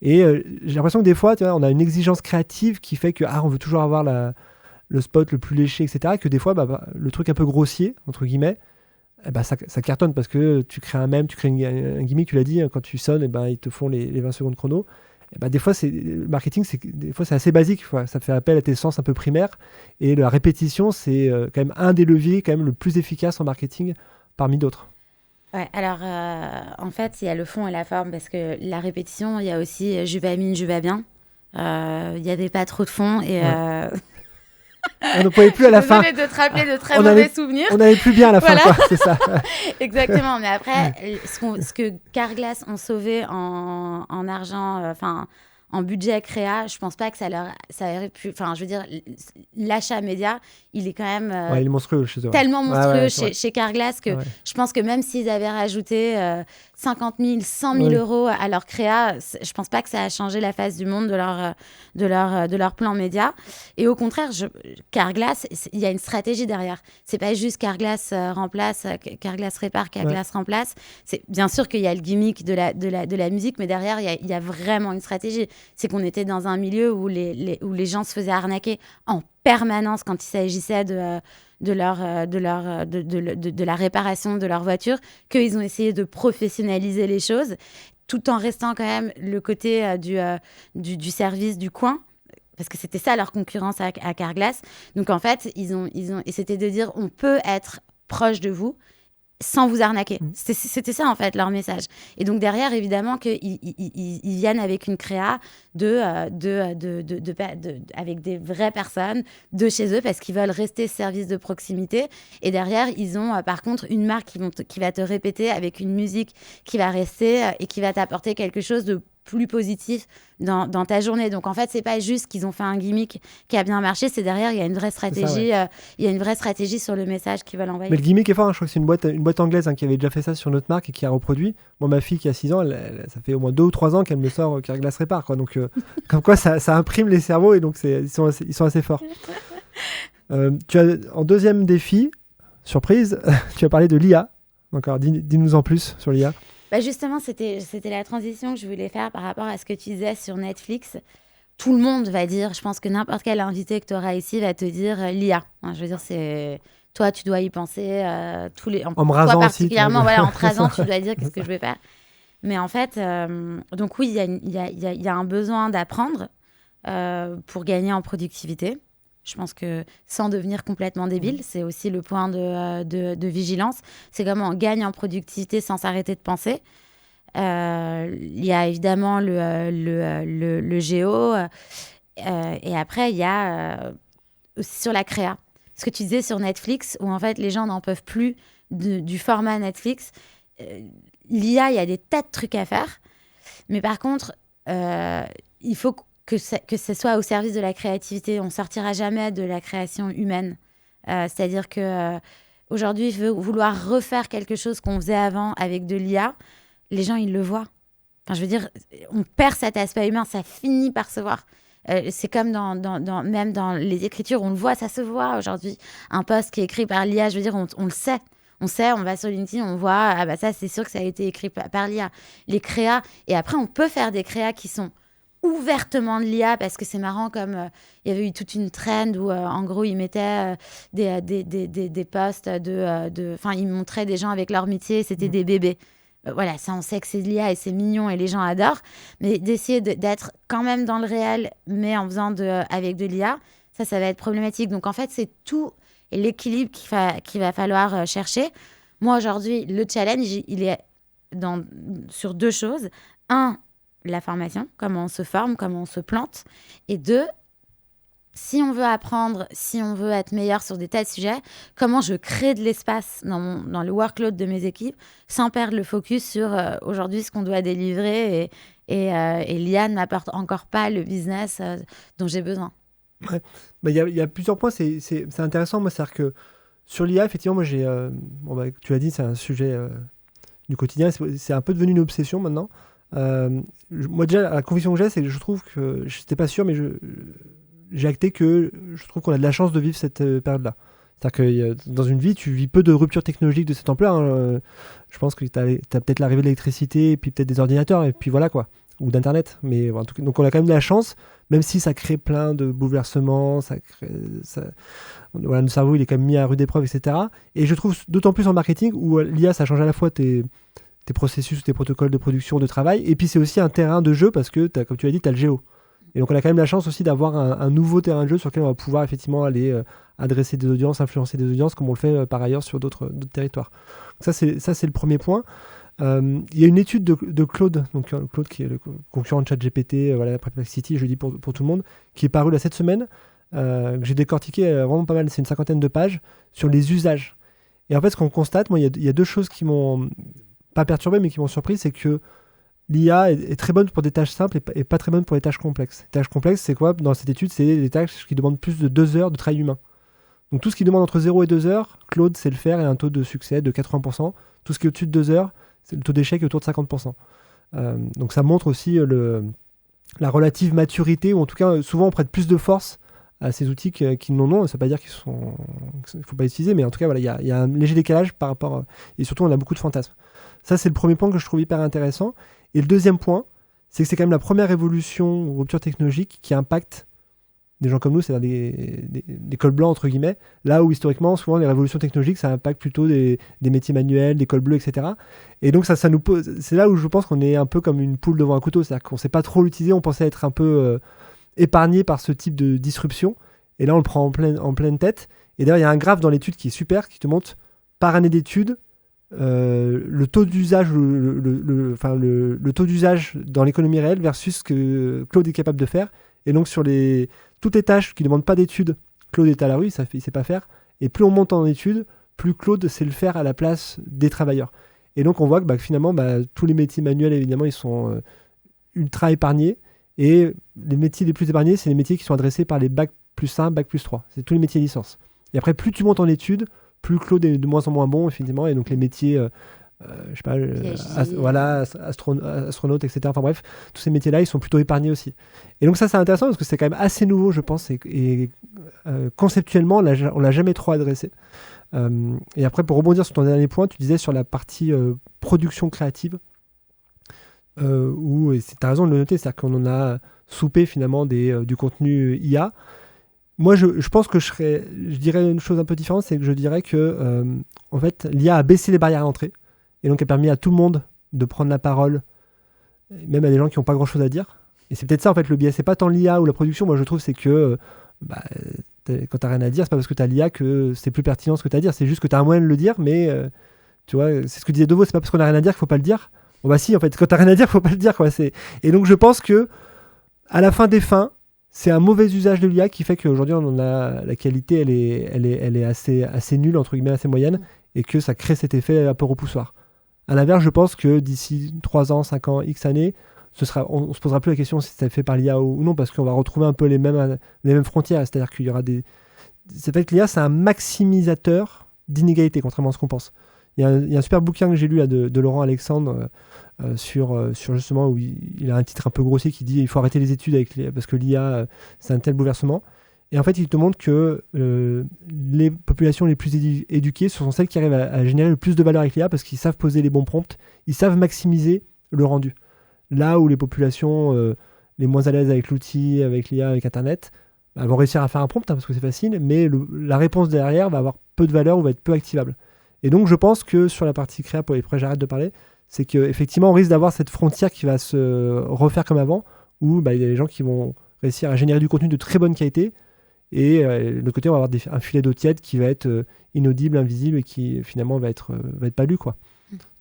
Et j'ai l'impression que des fois, tu vois, on a une exigence créative qui fait que on veut toujours avoir le spot le plus léché, etc. Et que des fois, le truc un peu grossier, entre guillemets, ça cartonne, parce que tu crées un mème, tu crées un gimmick, tu l'as dit, quand tu sonnes, ils te font les 20 secondes chrono. Des fois, le marketing, des fois, c'est assez basique. Ça fait appel à tes sens un peu primaires. Et la répétition, c'est quand même un des leviers quand même le plus efficace en marketing parmi d'autres. Ouais, alors en fait, il y a le fond et la forme, parce que la répétition, il y a aussi je vais bien. Il n'y avait pas trop de fond et... Ouais. On ne pouvait plus à la fin. Désolée de te rappeler de très mauvais souvenirs. On n'allait plus bien à la fin, quoi, c'est ça. Exactement, mais après, ce que Carglass ont sauvé en argent, en budget créa, je pense pas que ça aurait pu... Enfin, je veux dire, l'achat média, il est quand même il est monstrueux chez eux. Tellement monstrueux chez Carglass que je pense que même s'ils avaient rajouté 50 000, 100 000 euros à leur créa, je pense pas que ça a changé la face du monde de leur plan média. Et au contraire, Carglass, il y a une stratégie derrière. C'est pas juste Carglass remplace, Carglass répare, Carglass remplace. C'est bien sûr qu'il y a le gimmick de la musique, mais derrière, il y a vraiment une stratégie. c'est qu'on était dans un milieu où les gens se faisaient arnaquer en permanence quand il s'agissait de la réparation de leur voiture, qu'ils ont essayé de professionnaliser les choses, tout en restant quand même le côté du service du coin. Parce que c'était ça leur concurrence à Carglass. Donc en fait, et c'était de dire on peut être proche de vous sans vous arnaquer. C'était ça en fait leur message. Et donc derrière, évidemment, ils viennent avec une créa avec des vraies personnes de chez eux parce qu'ils veulent rester service de proximité. Et derrière, ils ont par contre une marque qui va te répéter avec une musique qui va rester et qui va t'apporter quelque chose de plus positif dans ta journée. Donc en fait, c'est pas juste qu'ils ont fait un gimmick qui a bien marché, c'est derrière il y a une vraie stratégie, il y a une vraie stratégie sur le message qu'ils veulent envoyer. Mais le gimmick est fort, hein. Je crois que c'est une boîte anglaise qui avait déjà fait ça sur notre marque et qui a reproduit. Moi, ma fille qui a 6 ans, ça fait au moins 2 ou 3 ans qu'elle me sort Carglass répare, quoi. Donc comme quoi ça imprime les cerveaux et donc ils sont assez forts. Tu as en deuxième défi, surprise, tu as parlé de l'IA. Donc alors, dis-nous en plus sur l'IA. Bah justement, c'était la transition que je voulais faire par rapport à ce que tu disais sur Netflix. Tout le monde va dire, je pense que n'importe quel invité que tu auras ici va te dire l'IA. Hein, je veux dire, c'est toi, tu dois y penser en me rasant toi particulièrement, aussi, voilà, en te rasant, tu dois dire qu'est-ce que je vais faire. Mais en fait, donc oui, il y a un besoin d'apprendre pour gagner en productivité. Je pense que sans devenir complètement débile, c'est aussi le point de vigilance. C'est comment on gagne en productivité sans s'arrêter de penser. Il y a évidemment le géo. Et après, il y a aussi sur la créa. Ce que tu disais sur Netflix, où en fait, les gens n'en peuvent plus du format Netflix. L'IA, il y a des tas de trucs à faire. Mais par contre, il faut que ce soit au service de la créativité. On ne sortira jamais de la création humaine. C'est-à-dire qu'aujourd'hui, vouloir refaire quelque chose qu'on faisait avant avec de l'IA, les gens, ils le voient. Enfin, je veux dire, on perd cet aspect humain, ça finit par se voir. C'est comme même dans les écritures, on le voit, ça se voit aujourd'hui. Un post qui est écrit par l'IA, je veux dire, on le sait. On sait, on va sur LinkedIn, on voit, ah bah ça, c'est sûr que ça a été écrit par l'IA. Les créas, et après, on peut faire des créas qui sont ouvertement de l'IA, parce que c'est marrant, comme il y avait eu toute une trend où en gros ils mettaient des posts enfin ils montraient des gens avec leur métier, c'était des bébés. Voilà, ça on sait que c'est de l'IA et c'est mignon et les gens adorent, mais d'essayer d'être quand même dans le réel mais en faisant avec de l'IA, ça va être problématique. Donc en fait c'est tout l'équilibre qu'il va falloir chercher. Moi aujourd'hui le challenge il est sur 2 choses. 1, la formation, comment on se forme, comment on se plante. Et 2, si on veut apprendre, si on veut être meilleur sur des tas de sujets, comment je crée de l'espace dans le workload de mes équipes sans perdre le focus sur aujourd'hui ce qu'on doit délivrer et l'IA n'apporte encore pas le business dont j'ai besoin. Ouais. Bah, y a plusieurs points, c'est intéressant. Moi, c'est-à-dire que sur l'IA, effectivement, moi tu l'as dit, c'est un sujet du quotidien, c'est un peu devenu une obsession maintenant. Moi déjà la conviction que j'ai, c'est que je trouve que je n'étais pas sûr, mais j'ai acté que je trouve qu'on a de la chance de vivre cette période-là. C'est-à-dire que dans une vie, tu vis peu de ruptures technologiques de cette ampleur, hein. Je pense que tu as peut-être l'arrivée de l'électricité, et puis peut-être des ordinateurs, et puis voilà quoi, ou d'internet. Mais en tout cas, donc on a quand même de la chance, même si ça crée plein de bouleversements, voilà, le cerveau il est quand même mis à rude épreuve, etc. Et je trouve d'autant plus en marketing où l'IA ça change à la fois tes processus, tes protocoles de production, de travail. Et puis, c'est aussi un terrain de jeu parce que, comme tu l'as dit, tu as le géo. Et donc, on a quand même la chance aussi d'avoir un nouveau terrain de jeu sur lequel on va pouvoir effectivement aller adresser des audiences, influencer des audiences, comme on le fait par ailleurs sur d'autres territoires. Donc ça, c'est le premier point. Il y a une étude de Claude, donc Claude qui est le concurrent de ChatGPT, voilà, Perplexity, je le dis pour tout le monde, qui est paru là cette semaine, que j'ai décortiqué vraiment pas mal, c'est une 50aine de pages, sur les usages. Et en fait, ce qu'on constate, moi, il y a 2 choses qui m'ont pas perturbé, mais qui m'ont surpris, c'est que l'IA est très bonne pour des tâches simples et pas très bonne pour les tâches complexes. Les tâches complexes, c'est quoi? Dans cette étude, c'est les tâches qui demandent plus de 2 heures de travail humain. Donc tout ce qui demande entre 0 et 2 heures, Claude sait le faire et a un taux de succès de 80%. Tout ce qui est au-dessus de 2 heures, le taux d'échec est autour de 50%. Donc ça montre aussi la relative maturité, ou en tout cas, souvent on prête plus de force à ces outils qui n'en ont. Ça ne veut pas dire qu'il ne faut pas utiliser, mais en tout cas, voilà, il y a un léger décalage par rapport... Et surtout, on a beaucoup de fantasmes. Ça, c'est le premier point que je trouve hyper intéressant. Et le deuxième point, c'est que c'est quand même la première révolution ou rupture technologique qui impacte des gens comme nous, c'est-à-dire des cols blancs, entre guillemets, là où historiquement, souvent, les révolutions technologiques, ça impacte plutôt des métiers manuels, des cols bleus, etc. Et donc, ça nous pose, c'est là où je pense qu'on est un peu comme une poule devant un couteau, c'est-à-dire qu'on ne sait pas trop l'utiliser, on pensait être un peu épargné par ce type de disruption, et là, on le prend en pleine tête. Et d'ailleurs, il y a un graphe dans l'étude qui est super, qui te montre par année d'études, le taux d'usage, le taux d'usage dans l'économie réelle versus ce que Claude est capable de faire. Et donc, sur toutes les tâches qui ne demandent pas d'études, Claude est à la rue, il ne sait pas faire. Et plus on monte en études, plus Claude sait le faire à la place des travailleurs. Et donc, on voit que finalement, tous les métiers manuels, évidemment, ils sont ultra épargnés. Et les métiers les plus épargnés, c'est les métiers qui sont adressés par les bac+1, bac+3. C'est tous les métiers licence. Et après, plus tu montes en études, plus Claude est de moins en moins bon, effectivement. Et donc, les métiers... je sais pas, astronaute, etc. Enfin bref, tous ces métiers-là, ils sont plutôt épargnés aussi. Et donc ça, c'est intéressant parce que c'est quand même assez nouveau, je pense, et conceptuellement, on l'a jamais trop adressé. Et après, pour rebondir sur ton dernier point, tu disais sur la partie production créative, où, et tu as raison de le noter, c'est-à-dire qu'on en a soupé finalement du contenu IA. Moi, je pense que je dirais une chose un peu différente, c'est que je dirais que en fait, l'IA a baissé les barrières à l'entrée. Et donc, a permis à tout le monde de prendre la parole, même à des gens qui n'ont pas grand-chose à dire. Et c'est peut-être ça, en fait, le biais. C'est pas tant l'IA ou la production. Moi, je trouve, c'est que quand tu n'as rien à dire, c'est pas parce que tu as l'IA que c'est plus pertinent ce que tu as à dire. C'est juste que tu as un moyen de le dire, mais tu vois, c'est ce que disait De Vos, c'est pas parce qu'on n'a rien à dire qu'il faut pas le dire. Bon, bah si, en fait, quand tu n'as rien à dire, il faut pas le dire, quoi. Et donc, je pense que à la fin des fins, c'est un mauvais usage de l'IA qui fait qu'aujourd'hui, la qualité, elle est assez nulle, entre guillemets, assez moyenne, et que ça crée cet effet un peu repoussoir. À l'inverse, je pense que d'ici 3 ans, 5 ans, X années, on se posera plus la question si c'est fait par l'IA ou non, parce qu'on va retrouver un peu les mêmes frontières. C'est-à-dire qu'il y aura c'est fait que l'IA, c'est un maximisateur d'inégalités, contrairement à ce qu'on pense. Il y a un super bouquin que j'ai lu là, de Laurent Alexandre sur justement où il a un titre un peu grossier qui dit il faut arrêter les études parce que l'IA, c'est un tel bouleversement. Et en fait, il te montre que les populations les plus éduquées, ce sont celles qui arrivent à générer le plus de valeur avec l'IA parce qu'ils savent poser les bons prompts, ils savent maximiser le rendu. Là où les populations les moins à l'aise avec l'outil, avec l'IA, avec Internet, elles vont réussir à faire un prompt parce que c'est facile, mais la réponse derrière va avoir peu de valeur ou va être peu activable. Et donc, je pense que sur la partie créa, et après j'arrête de parler, c'est qu'effectivement, on risque d'avoir cette frontière qui va se refaire comme avant, où il y a des gens qui vont réussir à générer du contenu de très bonne qualité. Et de l'autre côté, on va avoir un filet d'eau tiède qui va être inaudible, invisible et qui finalement va être pas lu, quoi.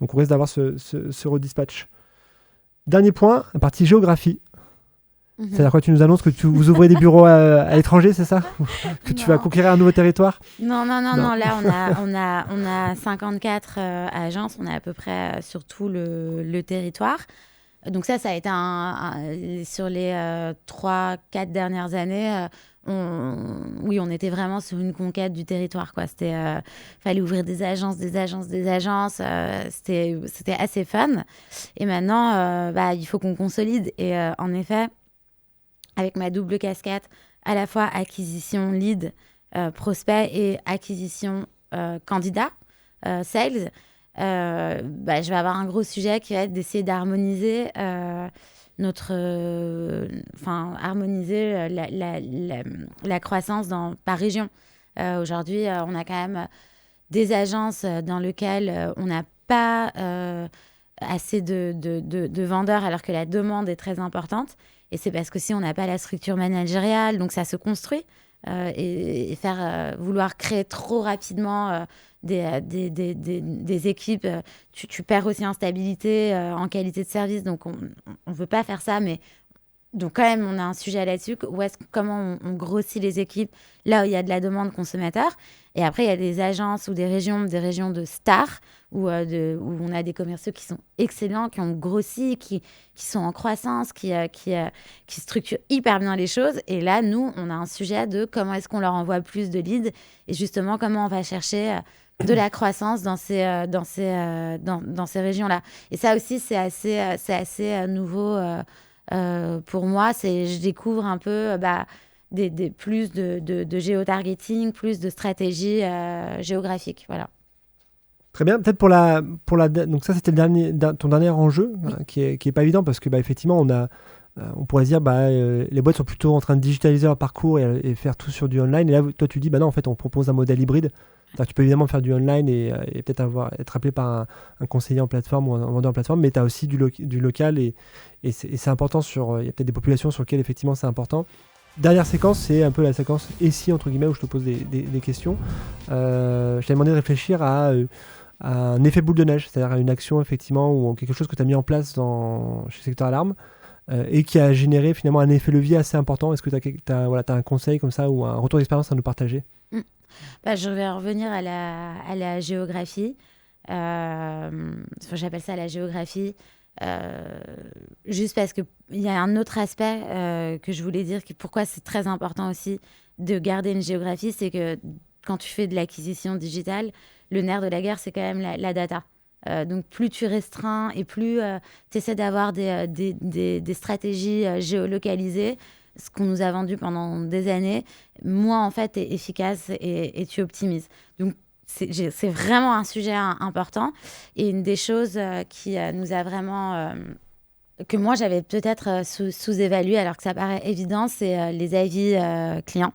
Donc on risque d'avoir ce redispatch. Dernier point, la partie géographie. C'est-à-dire quoi, tu nous annonces que vous ouvrez des bureaux à l'étranger, c'est ça? Que tu vas conquérir un nouveau territoire? Non. Là, on a 54 agences, on est à peu près sur tout le territoire. Donc ça a été sur les 3-4 dernières années, on était vraiment sur une conquête du territoire, quoi. Fallait ouvrir des agences. C'était assez fun. Et maintenant, il faut qu'on consolide. Et en effet, avec ma double casquette, à la fois acquisition lead, prospect et acquisition candidat, sales, je vais avoir un gros sujet qui va être d'essayer d'harmoniser harmoniser la croissance par région. Aujourd'hui, on a quand même des agences dans lesquelles on n'a pas assez de vendeurs alors que la demande est très importante. Et c'est parce que si on n'a pas la structure managériale, donc ça se construit. Et vouloir créer trop rapidement des équipes, tu perds aussi en stabilité, en qualité de service. Donc, on ne veut pas faire ça. Mais donc, quand même, on a un sujet là-dessus. Comment on grossit les équipes là où il y a de la demande consommateur. Et après, il y a des agences ou des régions de stars où on a des commerciaux qui sont excellents, qui ont grossi, qui sont en croissance, qui structurent hyper bien les choses. Et là, nous, on a un sujet de comment est-ce qu'on leur envoie plus de leads et justement comment on va chercher de la croissance dans ces régions-là. Et ça aussi, c'est assez nouveau pour moi. Je découvre un peu plus de géotargeting, plus de stratégie géographique. Voilà. Très bien. Peut-être donc ça c'était ton dernier enjeu, qui est pas évident parce que effectivement on pourrait se dire les boîtes sont plutôt en train de digitaliser leur parcours et faire tout sur du online. Et là toi tu dis non, en fait on propose un modèle hybride. Tu peux évidemment faire du online et peut-être être appelé par un conseiller en plateforme ou un vendeur en plateforme, mais tu as aussi du local et c'est important. Il y a peut-être des populations sur lesquelles effectivement c'est important. Dernière séquence, c'est un peu la séquence « et si » entre guillemets, où je te pose des questions. Je t'ai demandé de réfléchir à un effet boule de neige, c'est-à-dire à une action effectivement ou quelque chose que tu as mis en place chez Secteur Alarme et qui a généré finalement un effet levier assez important. Est-ce que tu as un conseil comme ça ou un retour d'expérience à nous partager? Je vais revenir à la géographie. J'appelle ça la géographie. Juste parce qu'il y a un autre aspect que je voulais dire, pourquoi c'est très important aussi de garder une géographie, c'est que quand tu fais de l'acquisition digitale, le nerf de la guerre, c'est quand même la data. Donc plus tu restreins et plus tu essaies d'avoir des stratégies géolocalisées, ce qu'on nous a vendu pendant des années, moins en fait est efficace et tu optimises. Donc c'est vraiment un sujet important. Et une des choses qui nous a vraiment... que moi, j'avais peut-être sous-évalué, alors que ça paraît évident, c'est les avis clients.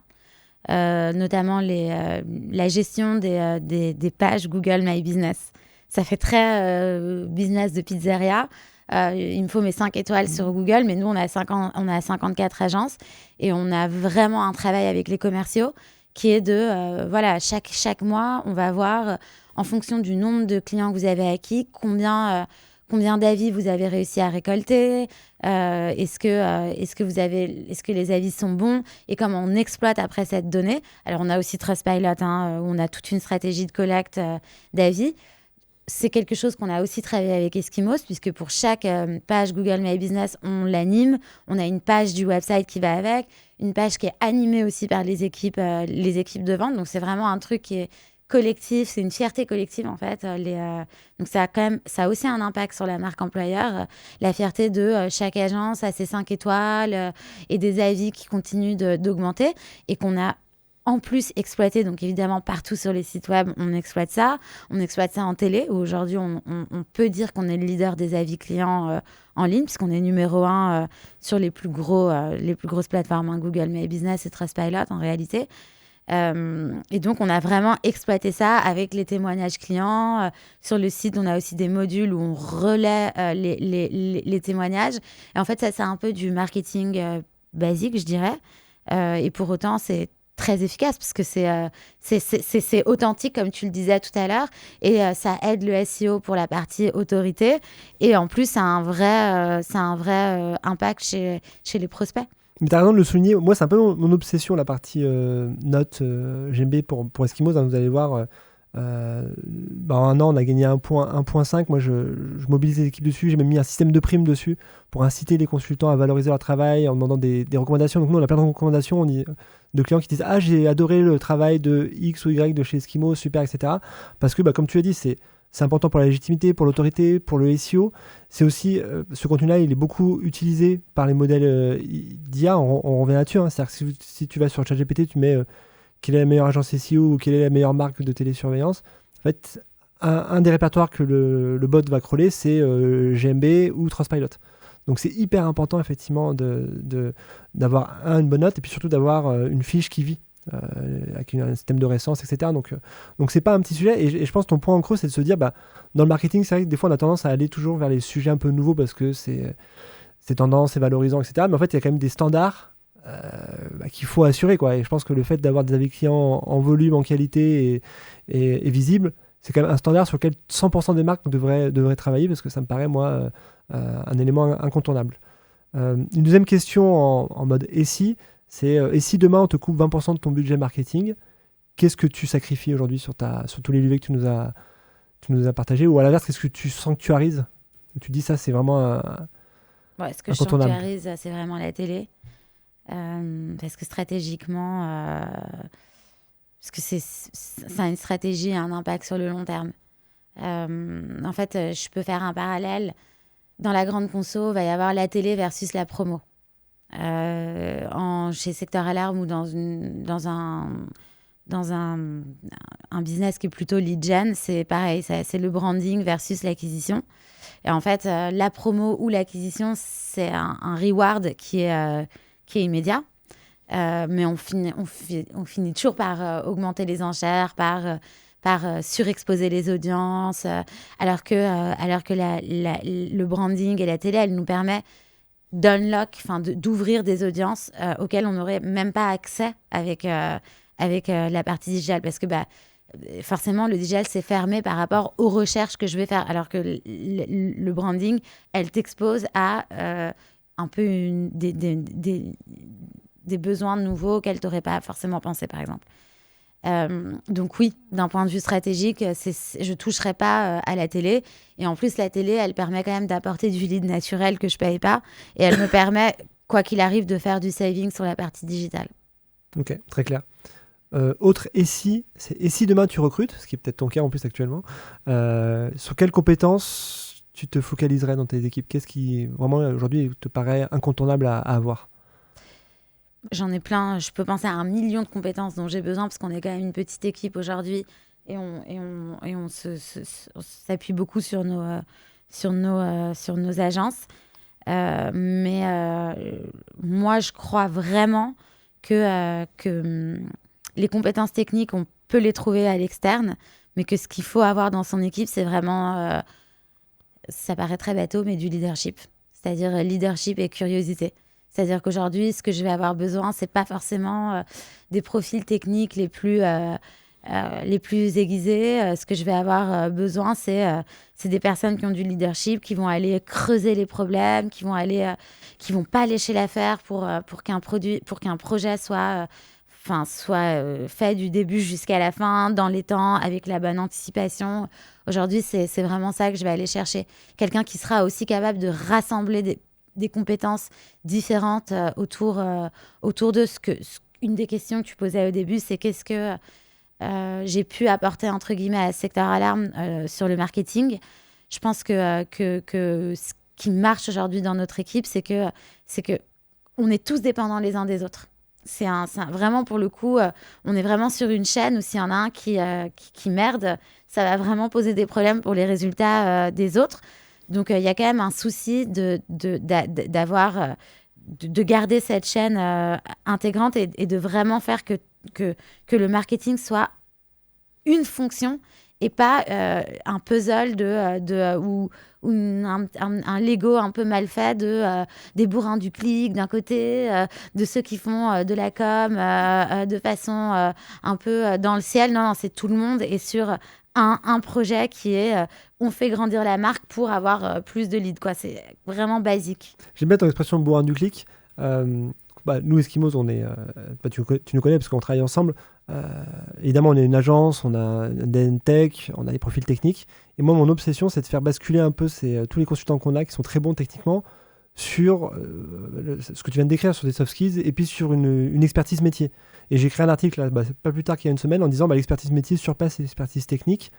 Notamment la gestion des pages Google My Business. Ça fait très business de pizzeria. Il me faut mes 5 étoiles sur Google, mais nous, on a 54 agences et on a vraiment un travail avec les commerciaux qui est chaque mois, on va voir, en fonction du nombre de clients que vous avez acquis, combien d'avis vous avez réussi à récolter, est-ce que les avis sont bons et comment on exploite après cette donnée. Alors, on a aussi Trustpilot, où on a toute une stratégie de collecte d'avis. C'est quelque chose qu'on a aussi travaillé avec Eskimos, puisque pour chaque page Google My Business, on l'anime. On a une page du website qui va avec, une page qui est animée aussi par les équipes de vente. Donc, c'est vraiment un truc qui est collectif, c'est une fierté collective en fait. Donc ça a aussi un impact sur la marque employeur. La fierté de chaque agence a ses 5 étoiles et des avis qui continuent d'augmenter et qu'on a en plus exploité. Donc évidemment partout sur les sites web on exploite ça en télé où aujourd'hui on peut dire qu'on est le leader des avis clients en ligne puisqu'on est numéro 1 sur les plus grosses plateformes, Google My Business et Trustpilot en réalité. Et donc, on a vraiment exploité ça avec les témoignages clients. Sur le site, on a aussi des modules où on relaie les témoignages. Et en fait, ça, c'est un peu du marketing basique, je dirais. Et pour autant, c'est très efficace parce que c'est authentique, comme tu le disais tout à l'heure. Et ça aide le SEO pour la partie autorité. Et en plus, ça a un vrai impact chez les prospects. Mais tu as raison de le souligner. Moi, c'est un peu mon obsession, la partie note GMB pour Eskimos. Vous allez voir, en un an, on a gagné 1.5. Moi, je mobilise les équipes dessus. J'ai même mis un système de primes dessus pour inciter les consultants à valoriser leur travail en demandant des recommandations. Donc, nous, on a plein de recommandations de clients qui disent « Ah, j'ai adoré le travail de X ou Y de chez Eskimos, super, etc. » Parce que, comme tu as dit, c'est important pour la légitimité, pour l'autorité, pour le SEO. C'est aussi, ce contenu-là, il est beaucoup utilisé par les modèles d'IA. On revient là-dessus. C'est-à-dire que si tu vas sur ChatGPT, tu mets quelle est la meilleure agence SEO ou quelle est la meilleure marque de télésurveillance. En fait, un des répertoires que le bot va crawler, c'est GMB ou Trustpilot. Donc, c'est hyper important, effectivement, d'avoir une bonne note et puis surtout d'avoir une fiche qui vit. Avec un système de récence, etc. Donc c'est pas un petit sujet et je pense que ton point en creux c'est de se dire dans le marketing c'est vrai que des fois on a tendance à aller toujours vers les sujets un peu nouveaux parce que c'est tendance, c'est valorisant, etc. Mais en fait il y a quand même des standards qu'il faut assurer quoi. Et je pense que le fait d'avoir des avis clients en volume, en qualité et visible, c'est quand même un standard sur lequel 100% des marques devraient travailler parce que ça me paraît moi un élément incontournable. Une deuxième question en mode et si demain on te coupe 20% de ton budget marketing, qu'est-ce que tu sacrifies aujourd'hui sur tous les leviers que tu nous as partagés, ou à l'inverse, qu'est-ce que tu sanctuarises? Tu dis ça, c'est vraiment ce que je sanctuarise, c'est vraiment la télé. Parce que stratégiquement, parce que ça a une stratégie et un impact sur le long terme. En fait, je peux faire un parallèle. Dans la grande conso, il va y avoir la télé versus la promo. Chez Secteur Alarme ou dans un business qui est plutôt lead gen, c'est pareil, c'est le branding versus l'acquisition. Et en fait, la promo ou l'acquisition, c'est un reward qui est immédiat. Mais on finit toujours par augmenter les enchères, par surexposer les audiences, alors que le branding et la télé, elle nous permet d'ouvrir des audiences auxquelles on n'aurait même pas accès avec la partie digitale. Parce que forcément, le digital, c'est fermé par rapport aux recherches que je vais faire. Alors que le branding, elle t'expose à un peu des besoins nouveaux auxquels tu n'aurais pas forcément pensé, par exemple. Donc oui, d'un point de vue stratégique, je ne toucherai pas à la télé. Et en plus, la télé, elle permet quand même d'apporter du lead naturel que je ne paye pas. Et elle me permet, quoi qu'il arrive, de faire du saving sur la partie digitale. Ok, très clair. Autre et si demain tu recrutes, ce qui est peut-être ton cas en plus actuellement, sur quelles compétences tu te focaliserais dans tes équipes? Qu'est-ce qui vraiment aujourd'hui te paraît incontournable à avoir? J'en ai plein. Je peux penser à 1 million de compétences dont j'ai besoin parce qu'on est quand même une petite équipe aujourd'hui et on s'appuie beaucoup sur nos agences. Mais moi, je crois vraiment que les compétences techniques, on peut les trouver à l'externe, mais que ce qu'il faut avoir dans son équipe, c'est vraiment, ça paraît très bateau, mais du leadership. C'est-à-dire leadership et curiosité. C'est-à-dire qu'aujourd'hui, ce que je vais avoir besoin, c'est pas forcément des profils techniques les plus aiguisés. Ce que je vais avoir besoin, c'est des personnes qui ont du leadership, qui vont aller creuser les problèmes, qui vont pas lécher l'affaire pour qu'un projet soit fait du début jusqu'à la fin, dans les temps, avec la bonne anticipation. Aujourd'hui, c'est vraiment ça que je vais aller chercher. Quelqu'un qui sera aussi capable de rassembler des compétences différentes autour de une des questions que tu posais au début, c'est qu'est-ce que j'ai pu apporter, entre guillemets, à Secteur Alarme sur le marketing. Je pense que ce qui marche aujourd'hui dans notre équipe, c'est que on est tous dépendants les uns des autres. Vraiment, pour le coup, on est vraiment sur une chaîne où s'il y en a un qui merde, ça va vraiment poser des problèmes pour les résultats des autres. Donc, il y a quand même un souci de garder cette chaîne intégrante et de vraiment faire que le marketing soit une fonction et pas un puzzle ou un Lego un peu mal fait des bourrins du clic d'un côté, de ceux qui font de la com de façon un peu dans le ciel. Non, c'est tout le monde et sur un projet qui est on fait grandir la marque pour avoir plus de leads, quoi. C'est vraiment basique. J'aime bien ton expression bourrin du clic. Nous, Eskimos, on est, tu nous connais parce qu'on travaille ensemble. Évidemment, on est une agence, on a un tech, on a des profils techniques. Et moi, mon obsession, c'est de faire basculer un peu tous les consultants qu'on a qui sont très bons techniquement sur ce que tu viens de décrire, sur des soft skills, et puis sur une expertise métier. Et j'ai écrit un article, là, pas plus tard qu'il y a une semaine, en disant l'expertise métier surpasse l'expertise technique.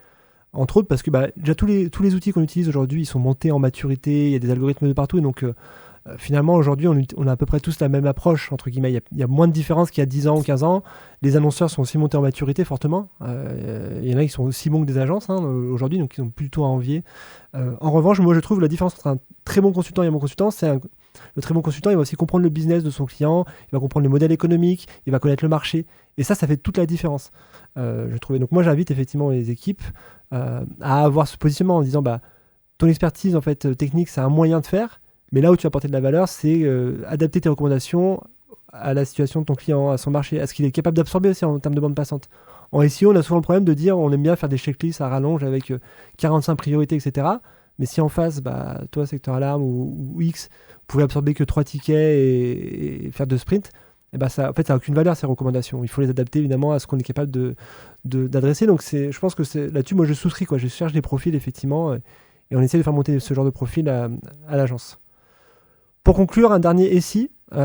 Entre autres parce que déjà tous les outils qu'on utilise aujourd'hui, ils sont montés en maturité, il y a des algorithmes de partout, et donc finalement aujourd'hui on a à peu près tous la même approche, entre guillemets. Il y a moins de différence qu'il y a 10 ans ou 15 ans. Les annonceurs sont aussi montés en maturité fortement. Il y en a qui sont aussi bons que des agences aujourd'hui, donc ils ont plutôt à envier. En revanche, moi je trouve la différence entre un très bon consultant et un bon consultant, le très bon consultant, il va aussi comprendre le business de son client, il va comprendre le modèle économique, il va connaître le marché, et ça fait toute la différence, je trouvais. Donc moi j'invite effectivement les équipes à avoir ce positionnement en disant ton expertise en fait technique, c'est un moyen de faire, mais là où tu vas apporter de la valeur, c'est adapter tes recommandations à la situation de ton client, à son marché, à ce qu'il est capable d'absorber aussi en termes de bande passante. En SEO, on a souvent le problème de dire on aime bien faire des checklists à rallonge avec 45 priorités, etc. Mais si en face, toi, Secteur Alarme ou X, vous pouvez absorber que 3 tickets et faire 2 sprints, ça n'a aucune valeur, ces recommandations. Il faut les adapter évidemment à ce qu'on est capable d'adresser. Donc je pense que là-dessus, moi je souscris, quoi. Je cherche des profils effectivement, et on essaie de faire monter ce genre de profil à l'agence. Pour conclure, un dernier si tu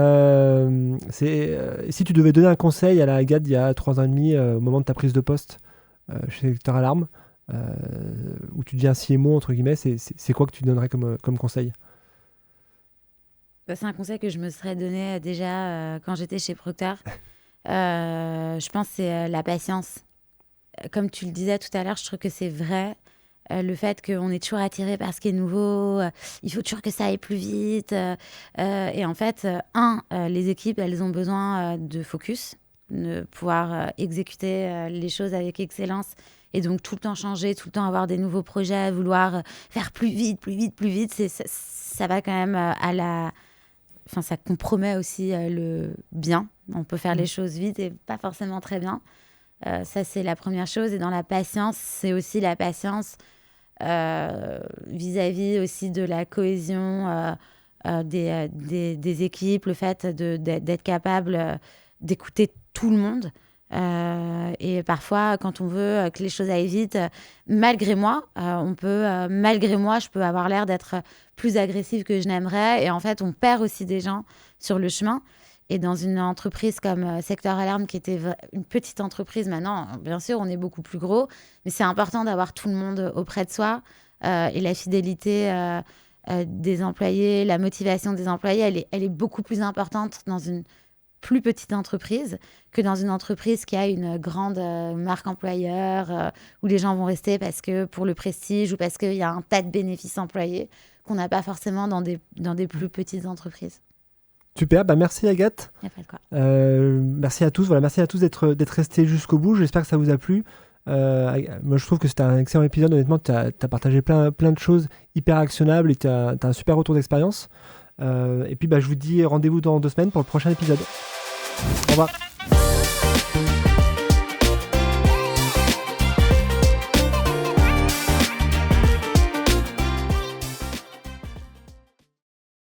devais donner un conseil à la Agathe il y a 3 ans et demi, au moment de ta prise de poste chez Secteur Alarme, où tu deviens CMO entre guillemets, c'est quoi que tu donnerais comme conseil? C'est un conseil que je me serais donné déjà quand j'étais chez Procter. Je pense que c'est la patience. comme tu le disais tout à l'heure, je trouve que c'est vrai. Le fait qu'on est toujours attiré par ce qui est nouveau, il faut toujours que ça aille plus vite. Et en fait, les équipes, elles ont besoin de focus, de pouvoir exécuter les choses avec excellence. Et donc, tout le temps changer, tout le temps avoir des nouveaux projets, vouloir faire plus vite, plus vite, plus vite, ça va quand même Enfin, ça compromet aussi le bien. On peut faire les choses vite et pas forcément très bien. Ça, c'est la première chose. Et dans la patience, c'est aussi la patience vis-à-vis aussi de la cohésion des équipes, le fait d'être capable d'écouter tout le monde. Et parfois, quand on veut que les choses aillent vite, malgré moi, je peux avoir l'air d'être plus agressive que je n'aimerais. Et en fait, on perd aussi des gens sur le chemin. Et dans une entreprise comme Secteur Alarme, qui était une petite entreprise, maintenant, bien sûr, on est beaucoup plus gros, mais c'est important d'avoir tout le monde auprès de soi. Et la fidélité des employés, la motivation des employés, elle est beaucoup plus importante dans une plus petite entreprise que dans une entreprise qui a une grande marque employeur, où les gens vont rester parce que pour le prestige ou parce qu'il y a un tas de bénéfices employés qu'on n'a pas forcément dans des plus petites entreprises. Super, merci Agathe. Il n'y a pas de quoi. Merci à tous. Merci à tous d'être restés jusqu'au bout. J'espère que ça vous a plu. Moi, je trouve que c'était un excellent épisode. Honnêtement, tu as partagé plein de choses hyper actionnables et tu as un super retour d'expérience. Et puis, je vous dis rendez-vous dans 2 semaines pour le prochain épisode. Au revoir.